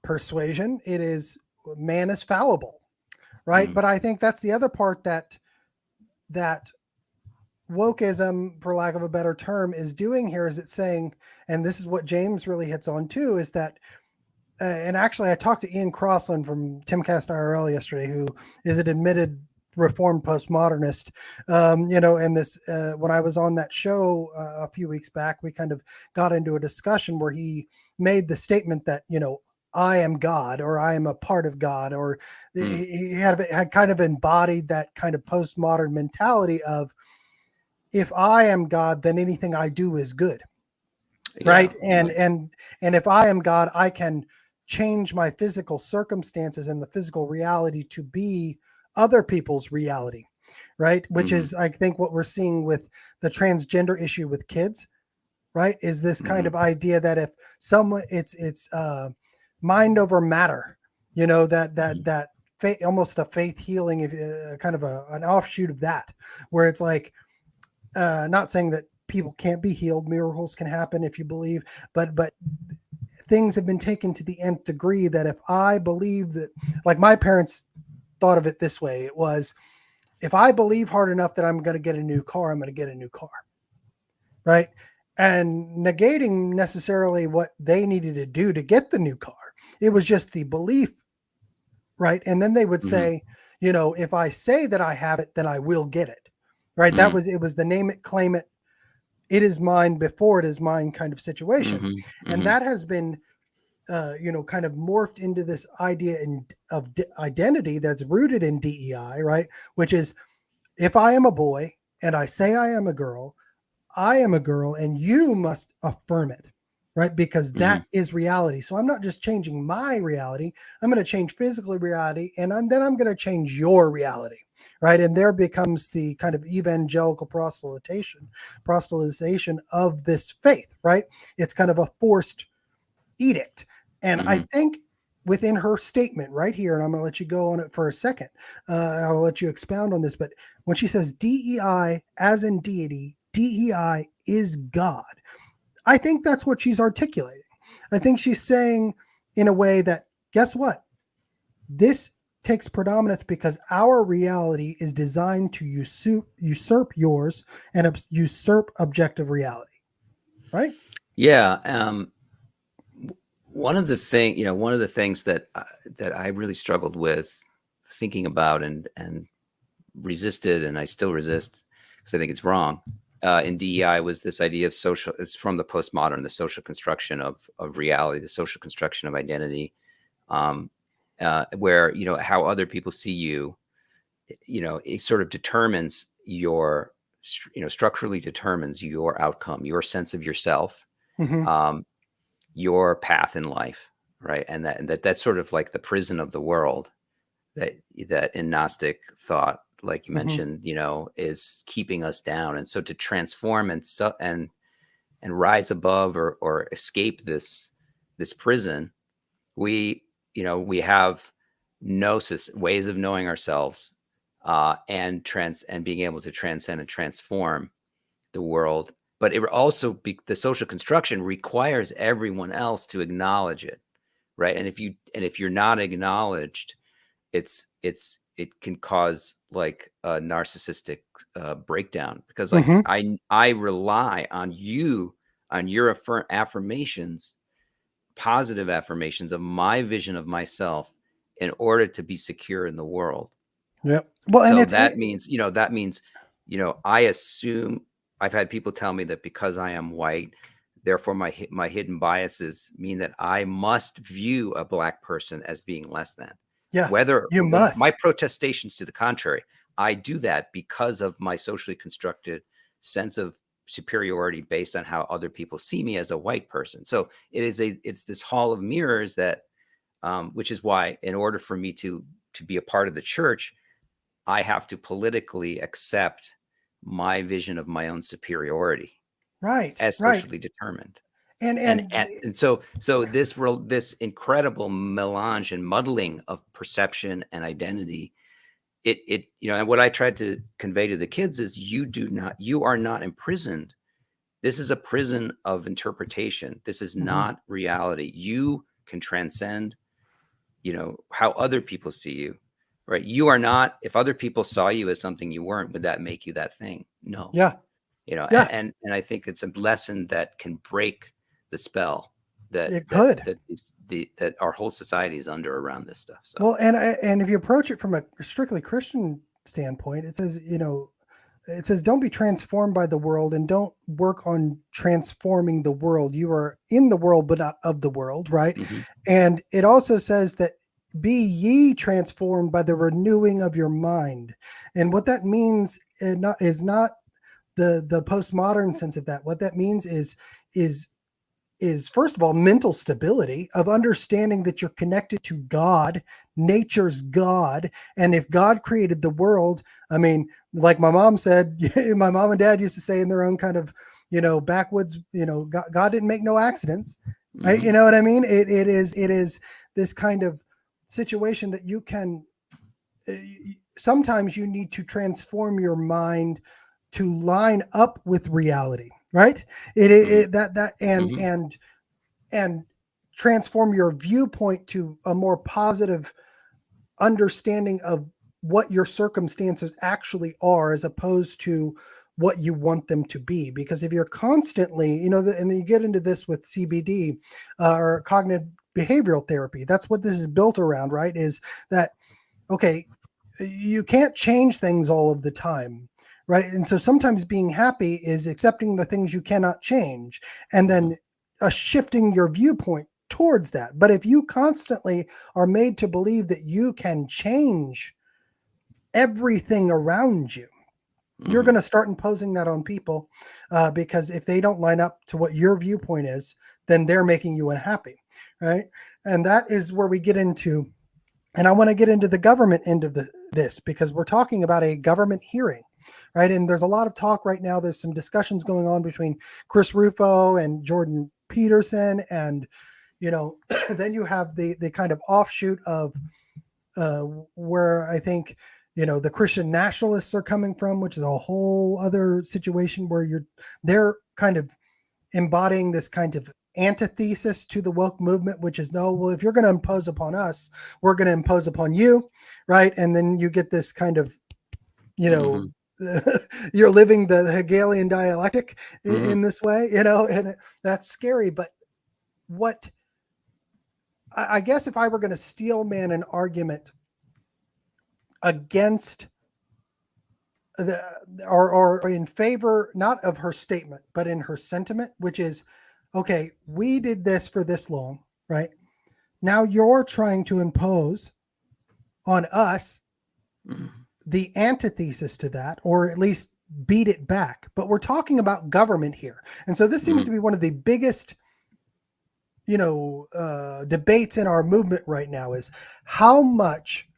persuasion, it is man is fallible, right? But I think that's the other part that wokeism, for lack of a better term, is doing here. Is it's saying, and this is what James really hits on too, is that, and actually I talked to Ian Crossland from Timcast IRL yesterday, who is an admitted Reformed postmodernist, and this, when I was on that show a few weeks back, we kind of got into a discussion where he made the statement that, I am God, or I am a part of God, or he had kind of embodied that kind of postmodern mentality of, if I am God, then anything I do is good. Right. And if I am God, I can change my physical circumstances and the physical reality to be other people's reality. Right. Which is, I think, what we're seeing with the transgender issue with kids. Right. Is this kind of idea that if someone, it's mind over matter, that faith, almost a faith healing, kind of an offshoot of that, where it's like, not saying that people can't be healed. Miracles can happen if you believe, but things have been taken to the nth degree that if I believe that, like my parents thought of it this way, it was, if I believe hard enough that I'm going to get a new car, I'm going to get a new car. Right. And negating necessarily what they needed to do to get the new car. It was just the belief. Right. And then they would say, you know, if I say that I have it, then I will get it. Right. That was, it was the name it, claim it. It is mine before it is mine kind of situation. And that has been, you know, kind of morphed into this idea of identity that's rooted in DEI, right? Which is, if I am a boy and I say I am a girl and you must affirm it, right? Because that is reality. So I'm not just changing my reality. I'm going to change physical reality, and then I'm going to change your reality, right? And there becomes the kind of evangelical proselytization of this faith, right? It's kind of a forced edict. And I think within her statement right here, and I'm going to let you go on it for a second, I'll let you expound on this, but when she says DEI as in deity, DEI is God, I think that's what she's articulating. I think she's saying in a way that, guess what? This takes predominance because our reality is designed to usurp yours and usurp objective reality, right? Yeah. One of the things that I really struggled with thinking about and resisted, and I still resist because I think it's wrong, in DEI was this idea of social. It's from the postmodern, the social construction of reality, the social construction of identity, where, you know, how other people see you, you know, it sort of determines your, you know, structurally determines your outcome, your sense of yourself, your path in life, right? And that's sort of like the prison of the world that in Gnostic thought, like you mentioned, you know, is keeping us down. And so to transform and rise above or escape this prison, we have gnosis, ways of knowing ourselves, and being able to transcend and transform the world. But it also the social construction requires everyone else to acknowledge it, right? And if you're not acknowledged, it can cause like a narcissistic breakdown, because like I rely on you, on your affirmations, positive affirmations of my vision of myself in order to be secure in the world. Yeah. Well, so and that means, I assume, I've had people tell me that because I am white, therefore my hidden biases mean that I must view a Black person as being less than. Yeah, whether you must. My protestations to the contrary, I do that because of my socially constructed sense of superiority based on how other people see me as a white person. So it's this hall of mirrors that, which is why, in order for me to be a part of the church, I have to politically accept my vision of my own superiority, right, as socially determined. And so this incredible melange and muddling of perception and identity, and what I tried to convey to the kids is, you are not imprisoned. This is a prison of interpretation. This is not reality. You can transcend, how other people see you, right? You are not, if other people saw you as something you weren't, would that make you that thing? No. Yeah. And I think it's a lesson that can break the spell that our whole society is under around this stuff. So. Well, and if you approach it from a strictly Christian standpoint, it says, don't be transformed by the world, and don't work on transforming the world. You are in the world, but not of the world, right? And it also says that, be ye transformed by the renewing of your mind. And what that means is not the postmodern sense of that. What that means is first of all, mental stability, of understanding that you're connected to God, nature's God. And if God created the world, I mean, like my mom said, my mom and dad used to say in their own kind of, backwoods, God didn't make no accidents. Right? You know what I mean? It is this kind of situation that you can, sometimes you need to transform your mind to line up with reality. right? Mhm. And transform your viewpoint to a more positive understanding of what your circumstances actually are, as opposed to what you want them to be. Because if you're constantly, and then you get into this with CBD, or cognitive behavioral therapy, that's what this is built around, right? Is that, okay, you can't change things all of the time, right? And so sometimes being happy is accepting the things you cannot change, and then shifting your viewpoint towards that. But if you constantly are made to believe that you can change everything around you, you're Mhm. going to start imposing that on people, because if they don't line up to what your viewpoint is, then they're making you unhappy, right? And that is where we get into, and I want to get into the government end of this, because we're talking about a government hearing, right? And there's a lot of talk right now. There's some discussions going on between Chris Rufo and Jordan Peterson, and then you have the kind of offshoot of where I think the Christian nationalists are coming from, which is a whole other situation where they're kind of embodying this kind of antithesis to the woke movement, which is, no, well, if you're going to impose upon us, we're going to impose upon you, right? And then you get this kind of, Mhm. you're living the Hegelian dialectic Mhm. in this way, and that's scary. But what I guess, if I were going to steel man an argument against or in favor, not of her statement, but in her sentiment, which is, okay, we did this for this long, right? Now you're trying to impose on us Mhm. the antithesis to that, or at least beat it back. But we're talking about government here. And so this seems to be one of the biggest, debates in our movement right now, is how much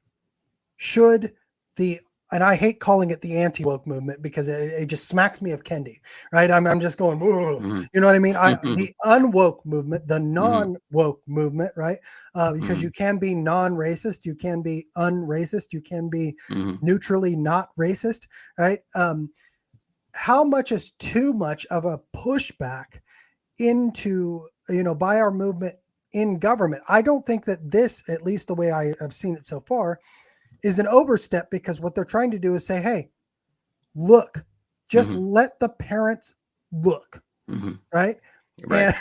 should the, and I hate calling it the anti-woke movement, because it just smacks me of Kendi, right? I'm just going, Mhm. you know what I mean? Mhm. The unwoke movement, the Mhm. non-woke movement, right? Because you Mhm. can be non-racist, you can be unracist, you can be Mhm. neutrally not racist, right? How much is too much of a pushback into, by our movement in government? I don't think that this, at least the way I have seen it so far, is an overstep, because what they're trying to do is say, hey, look, just Mhm. let the parents look, Mhm. right? Right.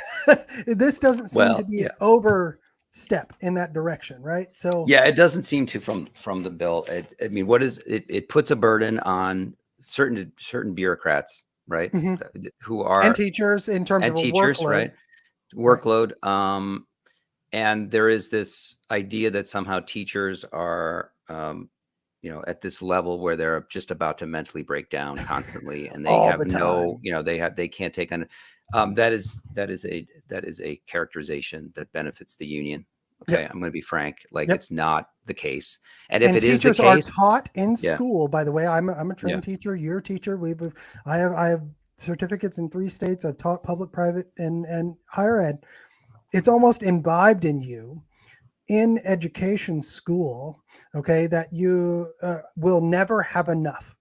And this doesn't seem to Well, be an yeah. overstep in that direction, right? So Yeah, it doesn't seem to from the bill. I mean, what is it? It puts a burden on certain bureaucrats, right? mhm. Who And are teachers in terms and of a teachers, workload, right? right? Workload. And there is this idea that somehow teachers are, at this level where they're just about to mentally break down constantly, and they All have the no, time. they can't take on. That is a characterization that benefits the union. Okay, Yep. I'm going to be frank. Like, Yep. it's not the case, and if And it is the teachers are case, taught in yeah, school, by the way. I'm a yeah, trained teacher. You're a teacher. I have certificates in 3 states. I've taught public, private, and higher ed. It's almost imbibed in you in education school, okay, that you will never have enough,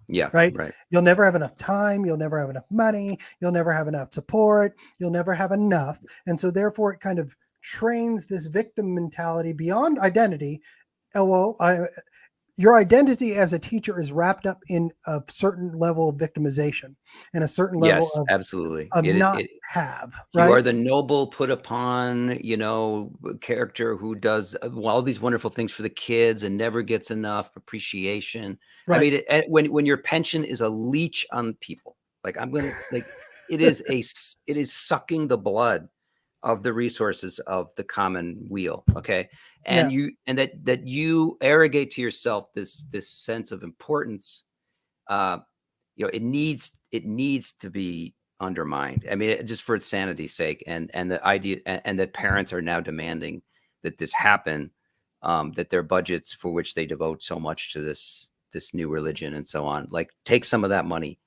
yeah, right? right, You'll never have enough time. You'll never have enough money. You'll never have enough support. You'll never have enough. And so therefore it kind of trains this victim mentality beyond identity. Oh, well, your identity as a teacher is wrapped up in a certain level of victimization and a certain level yes, absolutely. of It not it have, You right? are the noble put upon, character who does all these wonderful things for the kids and never gets enough appreciation. I Right. mean, when your pension is a leech on people, like, I'm gonna like, it is sucking the blood of the resources of the common weal. Okay, and Yeah. that you arrogate to yourself this sense of importance. Uh, it needs to be undermined. I mean, just for its sanity's sake, and the idea, and that parents are now demanding that this happen, that their budgets, for which they devote so much to this new religion and so on, like, take some of that money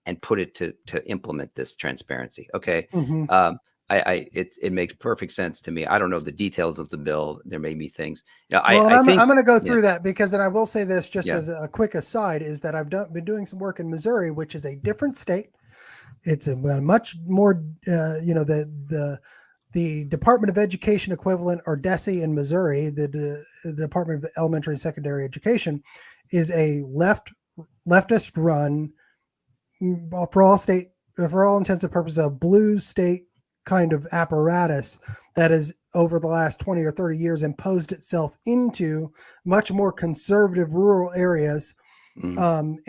and put it to implement this transparency. Okay. Mhm. It makes perfect sense to me. I don't know the details of the bill. There may be things. Well, and I I'm think, going to go yeah, through that, because, and I will say this just yeah. as a quick aside, is that I've been doing some work in Missouri, which is a different state. it's a much more, the Department of Education equivalent, or DESE in Missouri, the Department of Elementary and Secondary Education, is a leftist run, for all intents and purposes, a blue state kind of apparatus that has over the last 20 or 30 years imposed itself into much more conservative rural areas. And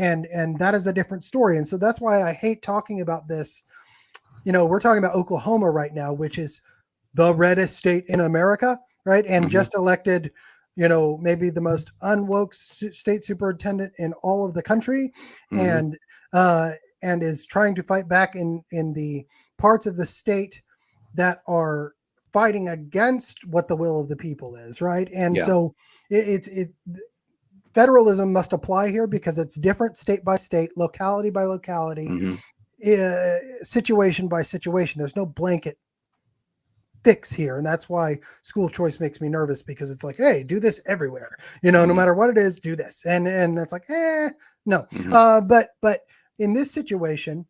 that is a different story. And so that's why I hate talking about this. We're talking about Oklahoma right now, which is the reddest state in America, right? And just elected, maybe the most unwoke state superintendent in all of the country, and is trying to fight back in the parts of the state that are fighting against what the will of the people is, right? And so federalism must apply here because it's different state by state, locality by locality, situation by situation. There's no blanket fix here. And that's why school choice makes me nervous, because it's like, hey, do this everywhere, no matter what it is, do this. And it's like, no. But in this situation,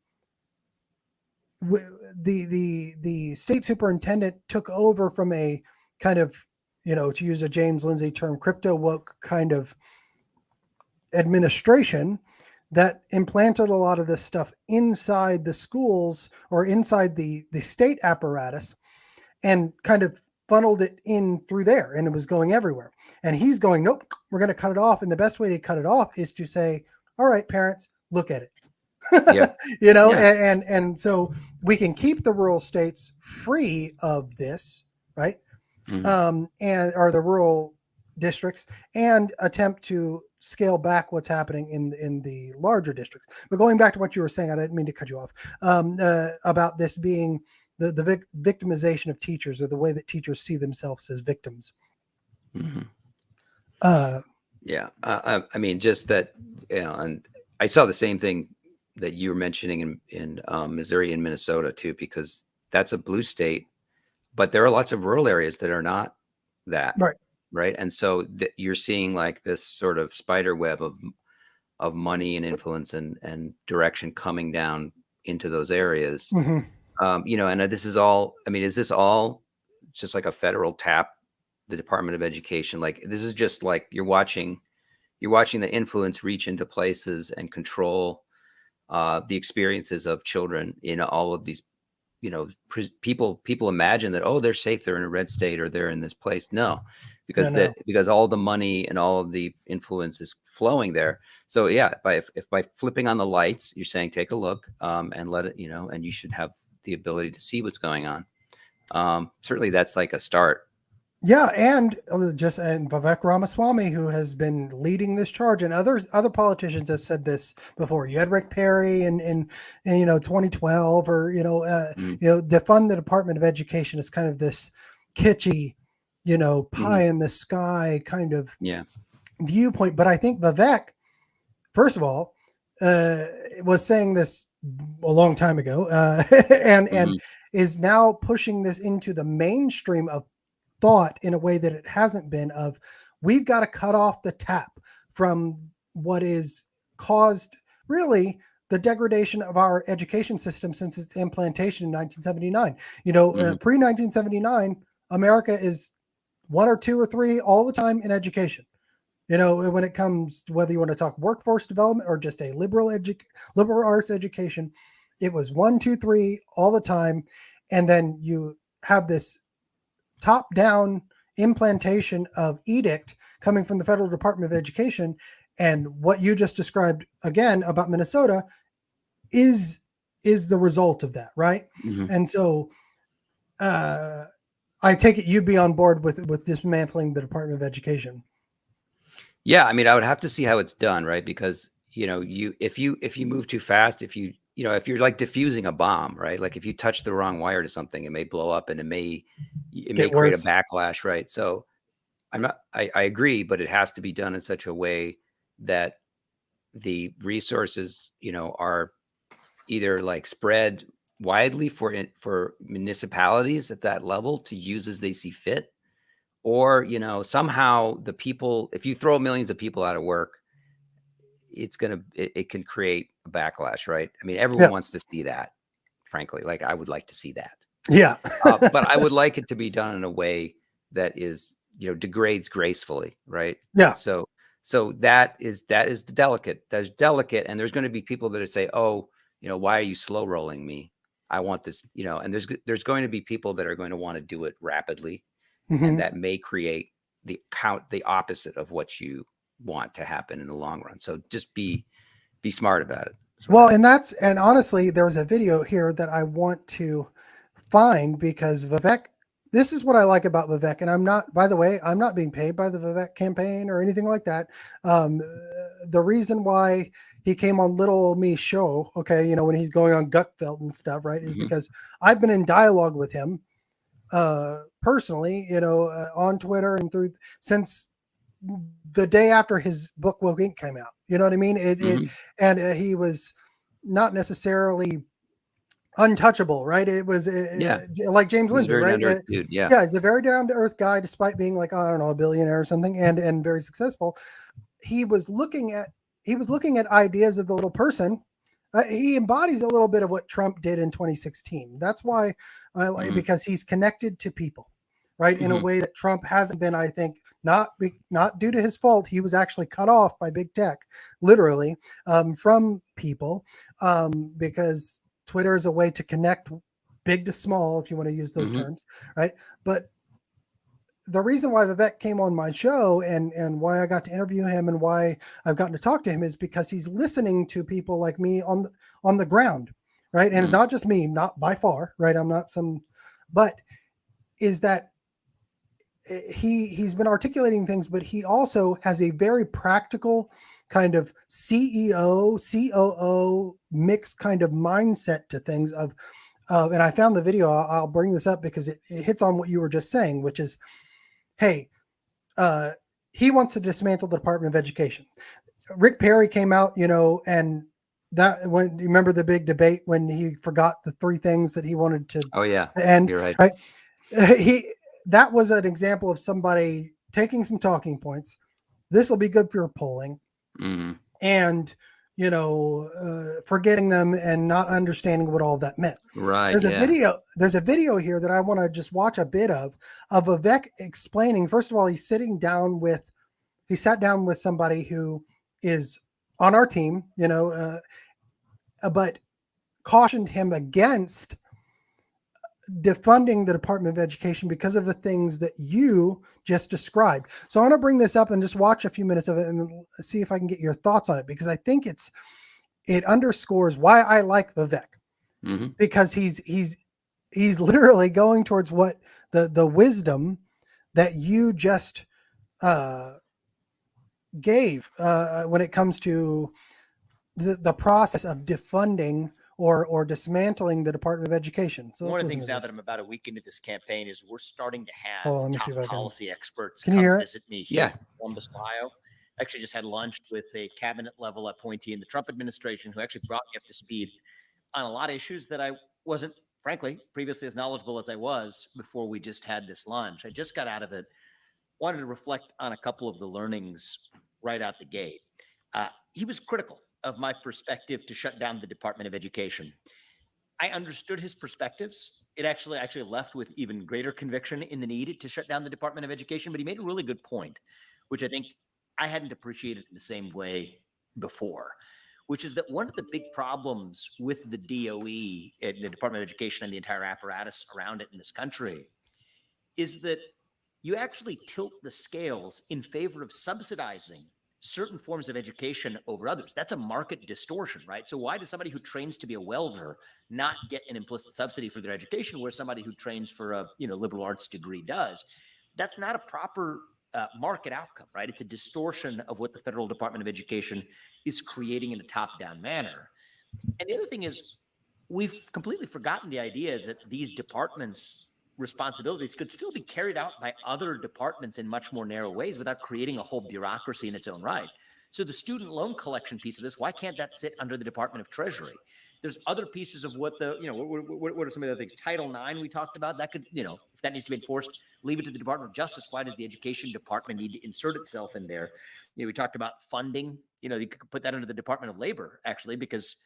the state superintendent took over from a kind of, to use a James Lindsay term, crypto woke kind of administration that implanted a lot of this stuff inside the schools or inside the state apparatus, and kind of funneled it in through there, and it was going everywhere. And he's going, nope, we're going to cut it off. And the best way to cut it off is to say, all right, parents, look at it. And so we can keep the rural states free of this, right? Or the rural districts, and attempt to scale back what's happening in the larger districts. But going back to what you were saying, I didn't mean to cut you off, about this being the victimization of teachers, or the way that teachers see themselves as victims. I mean, just that, and I saw the same thing that you were mentioning in Missouri and Minnesota too, because that's a blue state, but there are lots of rural areas that are not that. Right. And so you're seeing like this sort of spider web of money and influence and direction coming down into those areas. And this is all, I mean, is this all just like a federal tap, the Department of Education? Like, this is just like you're watching the influence reach into places and control the experiences of children in all of these, people imagine that, oh, they're safe, they're in a red state, or they're in this place. No, because all the money and all of the influence is flowing there. So if by flipping on the lights, you're saying, take a look, and let it, and you should have the ability to see what's going on. Certainly that's like a start. Yeah, and Vivek Ramaswamy, who has been leading this charge, and other politicians have said this before. You had Rick Perry in 2012, or defund the Department of Education is kind of this kitschy, pie in the sky kind of viewpoint. But I think Vivek, first of all, was saying this a long time ago, and is now pushing this into the mainstream of thought in a way that it hasn't been. Of, we've got to cut off the tap from what is caused really the degradation of our education system since its implantation in 1979. Pre 1979, America is 1 or 2 or 3 all the time in education. When it comes to whether you want to talk workforce development or just a liberal arts education, it was 1, 2, 3 all the time. And then you have this top-down implantation of edict coming from the federal Department of Education. And what you just described again about Minnesota is the result of that, right? And so I take it you'd be on board with dismantling the Department of Education. Yeah, I mean, I would have to see how it's done, right? Because if you move too fast, if you're like diffusing a bomb, right? Like if you touch the wrong wire to something, it may blow up, and it may create a backlash, right? So I agree, but it has to be done in such a way that the resources, are either like spread widely for municipalities at that level to use as they see fit, or, somehow the people, if you throw millions of people out of work, it can create a backlash, right? I mean, everyone wants to see that. frankly. Like, I would like to see that. Yeah. But I would like it to be done in a way that is, degrades gracefully, right? Yeah. So that is delicate. That's delicate. And there's going to be people that say, oh, why are you slow rolling me? I want this, and there's going to be people that are going to want to do it rapidly. Mm-hmm. And that may create the opposite of what you want to happen in the long run. So just be smart about it. Well, and honestly, there was a video here that I want to find because Vivek, this is what I like about Vivek. And by the way, I'm not being paid by the Vivek campaign or anything like that. The reason why he came on Little Old Me show, okay, when he's going on Gutfeld and stuff, right, is because I've been in dialogue with him personally, on Twitter and since the day after his book Woke Inc. came out. You know what I mean? And he was not necessarily untouchable, right? It was like James Lindsay, right? Dude, yeah, he's a very down to earth guy, despite being like, I don't know, a billionaire or something, and very successful. He was looking at ideas of the little person. He embodies a little bit of what Trump did in 2016. That's why I like, because he's connected to people, right? In a way that Trump hasn't been. I think not due to his fault. He was actually cut off by big tech, literally, from people, because Twitter is a way to connect big to small, if you want to use those terms, right? But the reason why Vivek came on my show and why I got to interview him and why I've gotten to talk to him is because he's listening to people like me on the ground, right? And it's not just me, not by far, right? I'm not but is that he's been articulating things, but he also has a very practical kind of CEO, COO mixed kind of mindset to things and I found the video. I'll bring this up because it hits on what you were just saying, which is, hey, he wants to dismantle the Department of Education. Rick Perry came out, and that when you remember the big debate when he forgot the 3 things that he wanted to. Oh yeah, and you're right. That was an example of somebody taking some talking points. This will be good for your polling, and forgetting them and not understanding what all that meant. Right. There's a video here that I want to just watch a bit of Vivek explaining. First of all, he sat down with somebody who is on our team, but cautioned him against defunding the Department of Education because of the things that you just described. So I want to bring this up and just watch a few minutes of it and see if I can get your thoughts on it, because I think it underscores why I like Vivek, because he's literally going towards what the wisdom that you just gave when it comes to the process of defunding or dismantling the Department of Education. So one of the things now that I'm about a week into this campaign is we're starting to have top policy experts come visit me here in Columbus, Ohio. Actually just had lunch with a cabinet level appointee in the Trump administration who actually brought me up to speed on a lot of issues that I wasn't, frankly, previously as knowledgeable as I was before we just had this lunch. I just got out of it, wanted to reflect on a couple of the learnings right out the gate. He was critical of my perspective to shut down the Department of Education. I understood his perspectives. It actually left with even greater conviction in the need to shut down the Department of Education, but he made a really good point, which I think I hadn't appreciated in the same way before, which is that one of the big problems with the DOE, the Department of Education, and the entire apparatus around it in this country is that you actually tilt the scales in favor of subsidizing certain forms of education over others. That's a market distortion, right? So why does somebody who trains to be a welder not get an implicit subsidy for their education, where somebody who trains for a liberal arts degree does? That's not a proper market outcome, right? It's a distortion of what the federal Department of Education is creating in a top-down manner. And the other thing is, we've completely forgotten the idea that these departments' responsibilities could still be carried out by other departments in much more narrow ways without creating a whole bureaucracy in its own right. So the student loan collection piece of this, why can't that sit under the Department of Treasury? There's other pieces of what what are some of the other things? Title IX we talked about, that could, if that needs to be enforced, leave it to the Department of Justice. Why does the Education Department need to insert itself in there? We talked about funding, you could put that under the Department of Labor, actually, because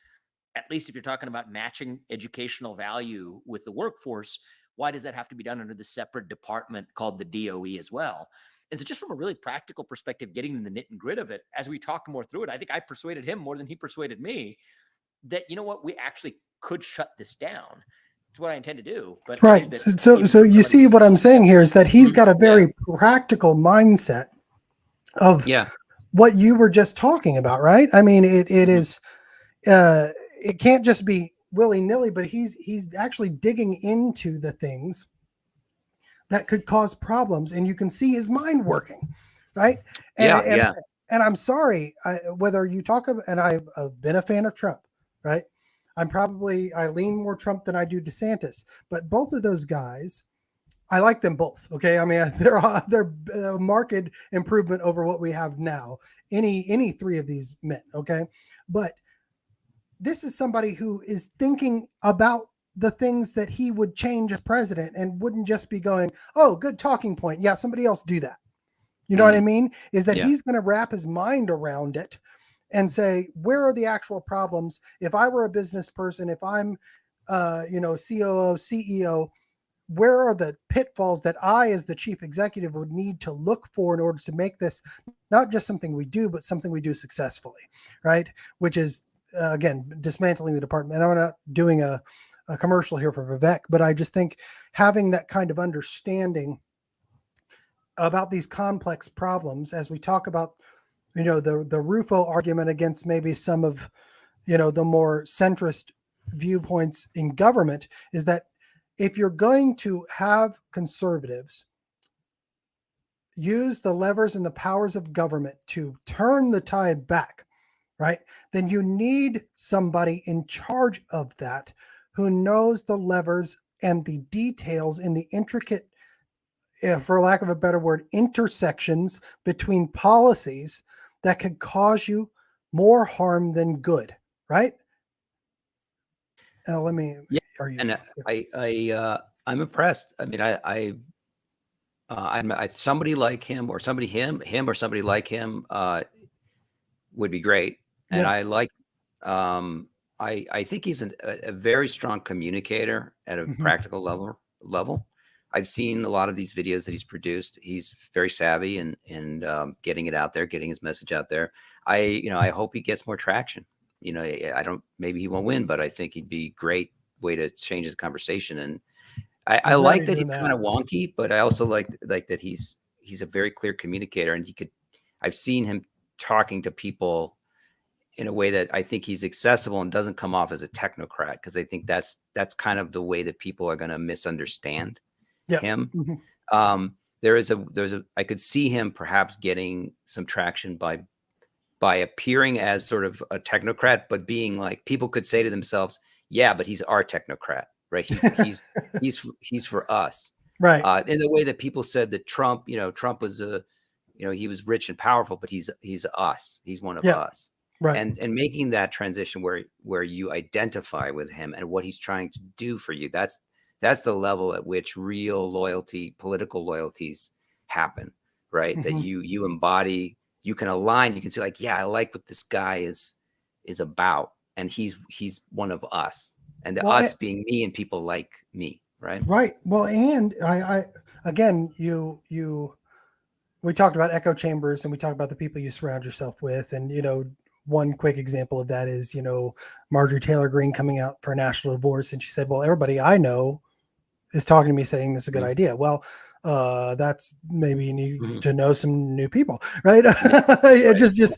at least if you're talking about matching educational value with the workforce, why does that have to be done under the separate department called the DOE as well? And so just from a really practical perspective, getting in the nit and grit of it, as we talk more through it, I think I persuaded him more than he persuaded me that, you know what, we actually could shut this down. It's what I intend to do. But I think Right. that So even you somebody see who's what I'm saying here is that he's got a Yeah. very practical mindset of Yeah. what you were just talking about, right? I mean, it is, it can't just be willy nilly, but he's actually digging into the things that could cause problems, and you can see his mind working, right? And I'm sorry, whether you talk about, and I've been a fan of Trump, right? I lean more Trump than I do DeSantis, but both of those guys, I like them both. Okay, I mean they're a marked improvement over what we have now. Any three of these men, okay, but this is somebody who is thinking about the things that he would change as president and wouldn't just be going, "Oh, good talking point. Yeah, somebody else do that." You know what I mean? Is that he's going to wrap his mind around it and say, where are the actual problems? If I were a business person, if I'm, COO, CEO, where are the pitfalls that I, as the chief executive, would need to look for in order to make this not just something we do, but something we do successfully, right? Which is, again, dismantling the department. And I'm not doing a commercial here for Vivek, but I just think having that kind of understanding about these complex problems, as we talk about, the Rufo argument against maybe some of, the more centrist viewpoints in government, is that if you're going to have conservatives use the levers and the powers of government to turn the tide back, right, then you need somebody in charge of that who knows the levers and the details in the intricate, for lack of a better word, intersections between policies that could cause you more harm than good, right? And let me. Yeah, Are you? and I'm impressed. I mean, I'm somebody like him or somebody him or somebody like him would be great. And Yeah. I like. I think he's a very strong communicator at a practical level. I've seen a lot of these videos that he's produced. He's very savvy and getting it out there, getting his message out there. I hope he gets more traction. Maybe he won't win, but I think he'd be a great way to change the conversation. And I like that he's kind of wonky, but I also like that he's a very clear communicator, and I've seen him talking to people in a way that I think he's accessible and doesn't come off as a technocrat, because I think that's kind of the way that people are going to misunderstand him. I could see him perhaps getting some traction by appearing as sort of a technocrat, but being like, people could say to themselves, yeah, but he's our technocrat, right? He's for us. Right. In the way that people said that Trump was he was rich and powerful, but he's us. He's one of us. Right. And making that transition where you identify with him and what he's trying to do for you, that's the level at which real loyalty, political loyalties happen, right? That you embody, you can align, you can say like, yeah, I like what this guy is about. And he's one of us, and us being me and people like me. Right. Right. Well, and I again, we talked about echo chambers, and we talked about the people you surround yourself with. And, one quick example of that is, Marjorie Taylor Greene coming out for a national divorce. And she said, well, everybody I know is talking to me saying this is a good idea. Well, that's maybe you need to know some new people, right? just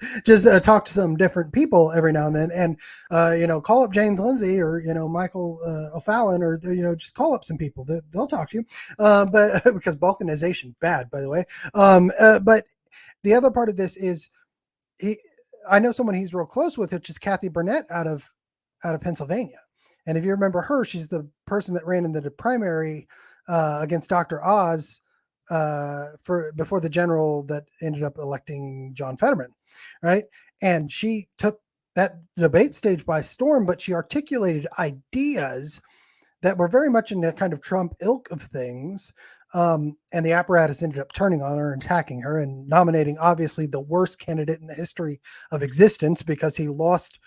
talk to some different people every now and then, and call up James Lindsay or Michael O'Fallon, or just call up some people. They'll talk to you, but because balkanization bad, by the way. But the other part of this is I know someone he's real close with, which is Kathy Burnett out of Pennsylvania. And if you remember her, she's the person that ran in the primary against Dr. Oz before the general that ended up electing John Fetterman, right? And she took that debate stage by storm, but she articulated ideas that were very much in the kind of Trump ilk of things. And the apparatus ended up turning on her and attacking her and nominating obviously the worst candidate in the history of existence, because he lost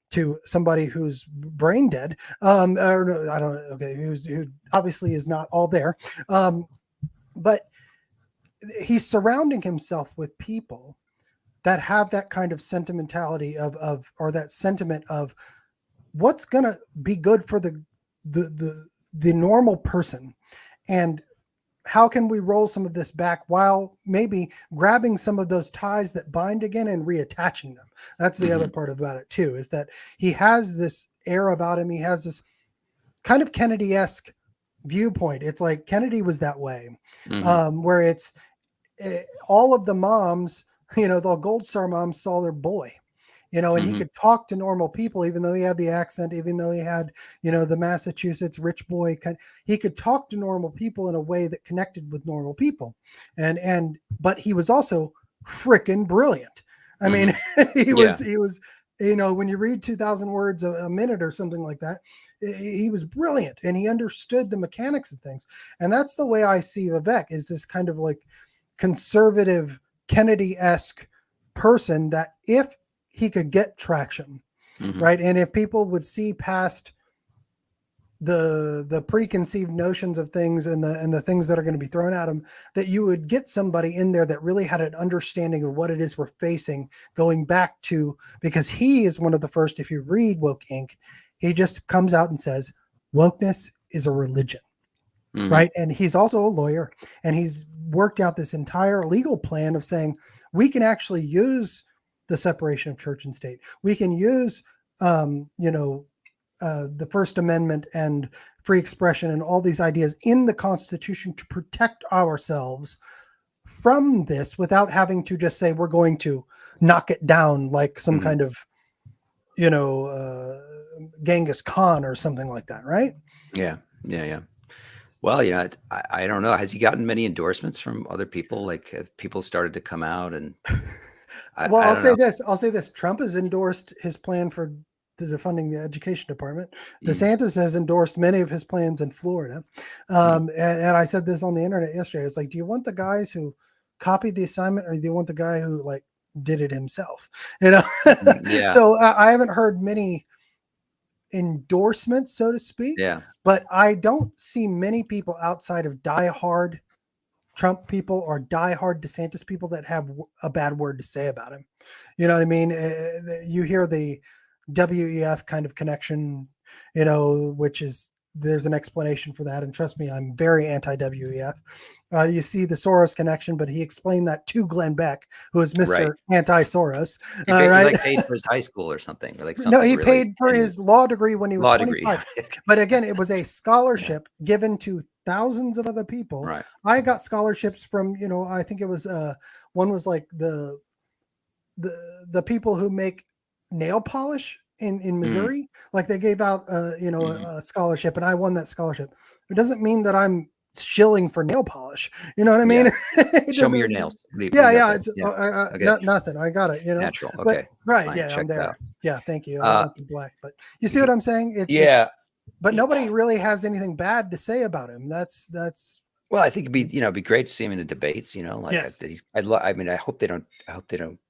to somebody who's brain dead, or no, I don't know, okay, who obviously is not all there, but he's surrounding himself with people that have that kind of sentimentality or that sentiment of what's gonna be good for the normal person, and how can we roll some of this back while maybe grabbing some of those ties that bind again and reattaching them. That's the other part about it too, is that he has this air about him. He has this kind of Kennedy-esque viewpoint. It's like Kennedy was that way, where it's all of the moms, the Gold Star moms saw their boy, and he could talk to normal people, even though he had the accent, even though he had, the Massachusetts rich boy he could talk to normal people in a way that connected with normal people. But he was also freaking brilliant. I mean, he was, when you read 2,000 words a minute or something like that, he was brilliant and he understood the mechanics of things. And that's the way I see Vivek, is this kind of like conservative Kennedy-esque person that if he could get traction, right? And if people would see past the preconceived notions of things and the things that are going to be thrown at him, that you would get somebody in there that really had an understanding of what it is we're facing, going back to, because he is one of the first, if you read Woke Inc., he just comes out and says, wokeness is a religion, right? And he's also a lawyer, and he's worked out this entire legal plan of saying, we can actually use the separation of church and state. We can use, the First Amendment and free expression and all these ideas in the Constitution to protect ourselves from this without having to just say we're going to knock it down like some kind of, Genghis Khan or something like that, right? Yeah. Well, I don't know. Has he gotten many endorsements from other people? Like, have people started to come out and? I'll say this. Trump has endorsed his plan for defunding the education department. DeSantis has endorsed many of his plans in Florida. And I said this on the internet yesterday. It's like, do you want the guys who copied the assignment, or do you want the guy who like did it himself? So I haven't heard many endorsements, so to speak. But I don't see many people outside of diehard Trump people or diehard DeSantis people that have a bad word to say about him. You know what I mean? You hear the WEF kind of connection, which is, there's an explanation for that. And trust me, I'm very anti-WEF. You see the Soros connection, but he explained that to Glenn Beck, who is Mr. Anti-Soros. He like paid for his high school or something. Or like something. No, he paid for his law degree when he was 25. But again, it was a scholarship given to thousands of other people. Right. I got scholarships from, I think it was one was like the people who make nail polish in Missouri. Like they gave out a scholarship, and I won that scholarship. It doesn't mean that I'm shilling for nail polish. You know what I mean? Show me your nails. It's nothing. I got it. Natural. Okay. But, right. Fine. Yeah. Check I'm there. that. Yeah. Thank you. I'm not black, but you see what I'm saying? But nobody really has anything bad to say about him. That's. Well, I think it'd be great to see him in the debates. Yes. I hope they don't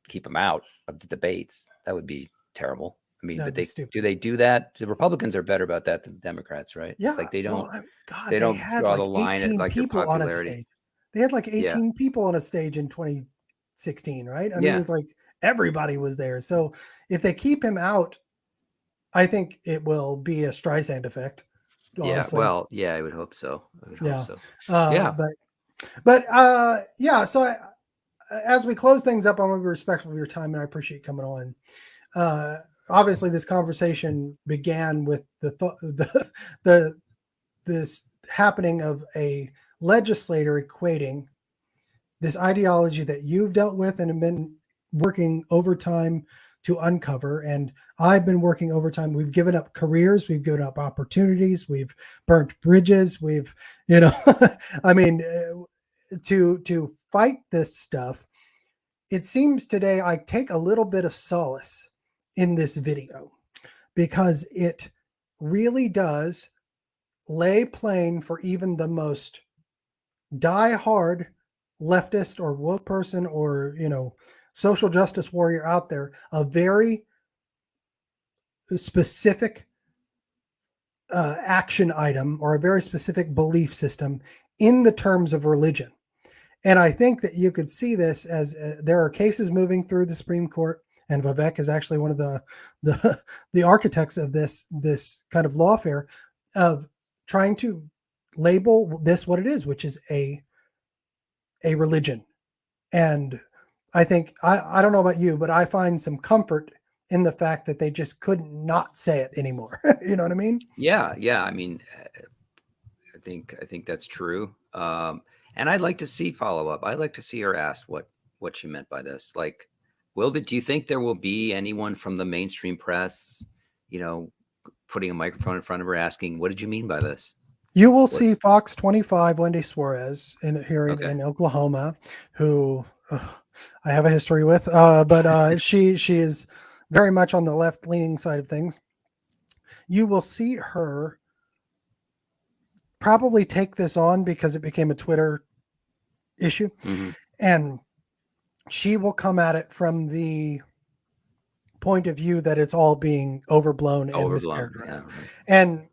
keep him out of the debates. That would be terrible. I mean, but do they do that? The Republicans are better about that than the Democrats, right? Yeah. Like they don't. Well, God, they don't had draw like the line at like your people on a popularity. stage. They had like 18 people on a stage in 2016, right? I mean, Yeah. it's like everybody was there. So if they keep him out, I think it will be a Streisand effect. Honestly. Yeah. Well, yeah, I would hope so. Hope so. So as we close things up, I want to be respectful of your time, and I appreciate you coming on. Obviously, this conversation began with this happening of a legislator equating this ideology that you've dealt with and have been working overtime to uncover, and I've been working overtime. We've given up careers, we've given up opportunities, we've burnt bridges, we've, I mean, to fight this stuff. It seems today I take a little bit of solace in this video, because it really does lay plain for even the most die-hard leftist or woke person or social justice warrior out there a very specific action item or a very specific belief system in the terms of religion. And I think that you could see this as there are cases moving through the Supreme Court, and Vivek is actually one of the architects of this kind of lawfare of trying to label this what it is, which is a religion. And I think I don't know about you, but I find some comfort in the fact that they just couldn't not say it anymore. You know what I mean? Yeah. I mean, I think that's true. And I'd like to see follow up. I'd like to see her asked what she meant by this. Like, do you think there will be anyone from the mainstream press, putting a microphone in front of her asking, what did you mean by this? You will see Fox 25, Wendy Suarez here in Oklahoma, who I have a history with, but she is very much on the left-leaning side of things. You will see her probably take this on because it became a Twitter issue, and she will come at it from the point of view that it's all being overblown and mischaracterized. Yeah, right. And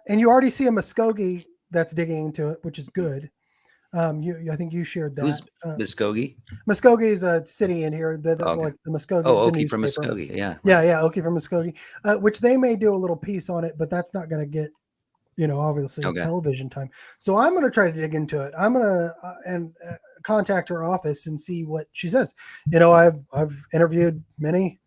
and you already see a Muskogee that's digging into it, which is good. I think you shared that. Who's Muskogee? Muskogee is a city in here that like the Muskogee. Oh, Okie from Muskogee. Yeah. Yeah. Okie from Muskogee, which they may do a little piece on it, but that's not going to get, obviously television time. So I'm going to try to dig into it. I'm going to contact her office and see what she says. I've interviewed many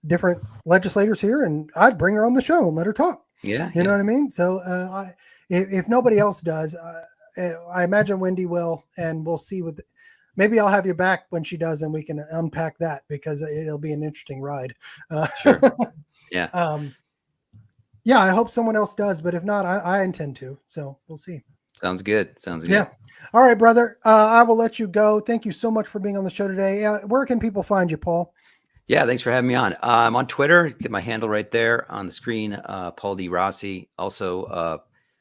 different legislators here, and I'd bring her on the show and let her talk. Yeah. You know what I mean? So if nobody else does, I imagine Wendy will, and we'll see maybe I'll have you back when she does, and we can unpack that because it'll be an interesting ride. Sure. Yeah. Yeah, I hope someone else does, but if not, I intend to. So we'll see. Sounds good. Yeah. All right, brother. I will let you go. Thank you so much for being on the show today. Where can people find you, Paul? Yeah, thanks for having me on. I'm on Twitter. Get my handle right there on the screen, Paul D. Rossi. Also,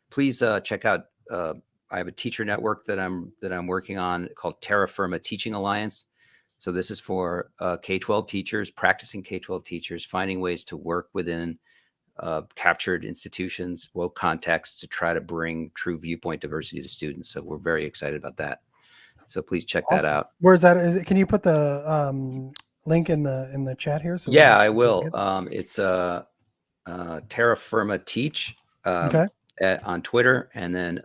please check out. I have a teacher network that I'm working on called Terra Firma Teaching Alliance. So this is for K-12 teachers, practicing K-12 teachers, finding ways to work within captured institutions, woke contexts to try to bring true viewpoint diversity to students. So we're very excited about that. So please check that out. Where's that? Can you put the link in the chat here? So yeah, I will. It's Terra Firma Teach on Twitter, and then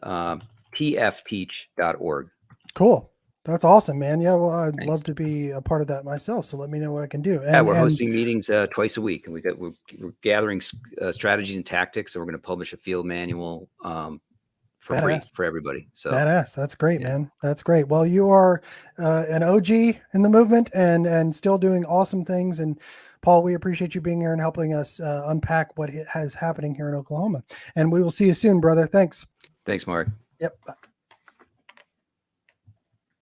tfteach.org. Cool. That's awesome, man. Yeah, well, I'd love to be a part of that myself. So let me know what I can do. We're hosting meetings twice a week, and we're gathering strategies and tactics. So we're going to publish a field manual for free for everybody. So badass. That's great, man. That's great. Well, you are an OG in the movement and still doing awesome things. And Paul, we appreciate you being here and helping us unpack what has happening here in Oklahoma. And we will see you soon, brother. Thanks. Thanks, Mark. Yep. Bye.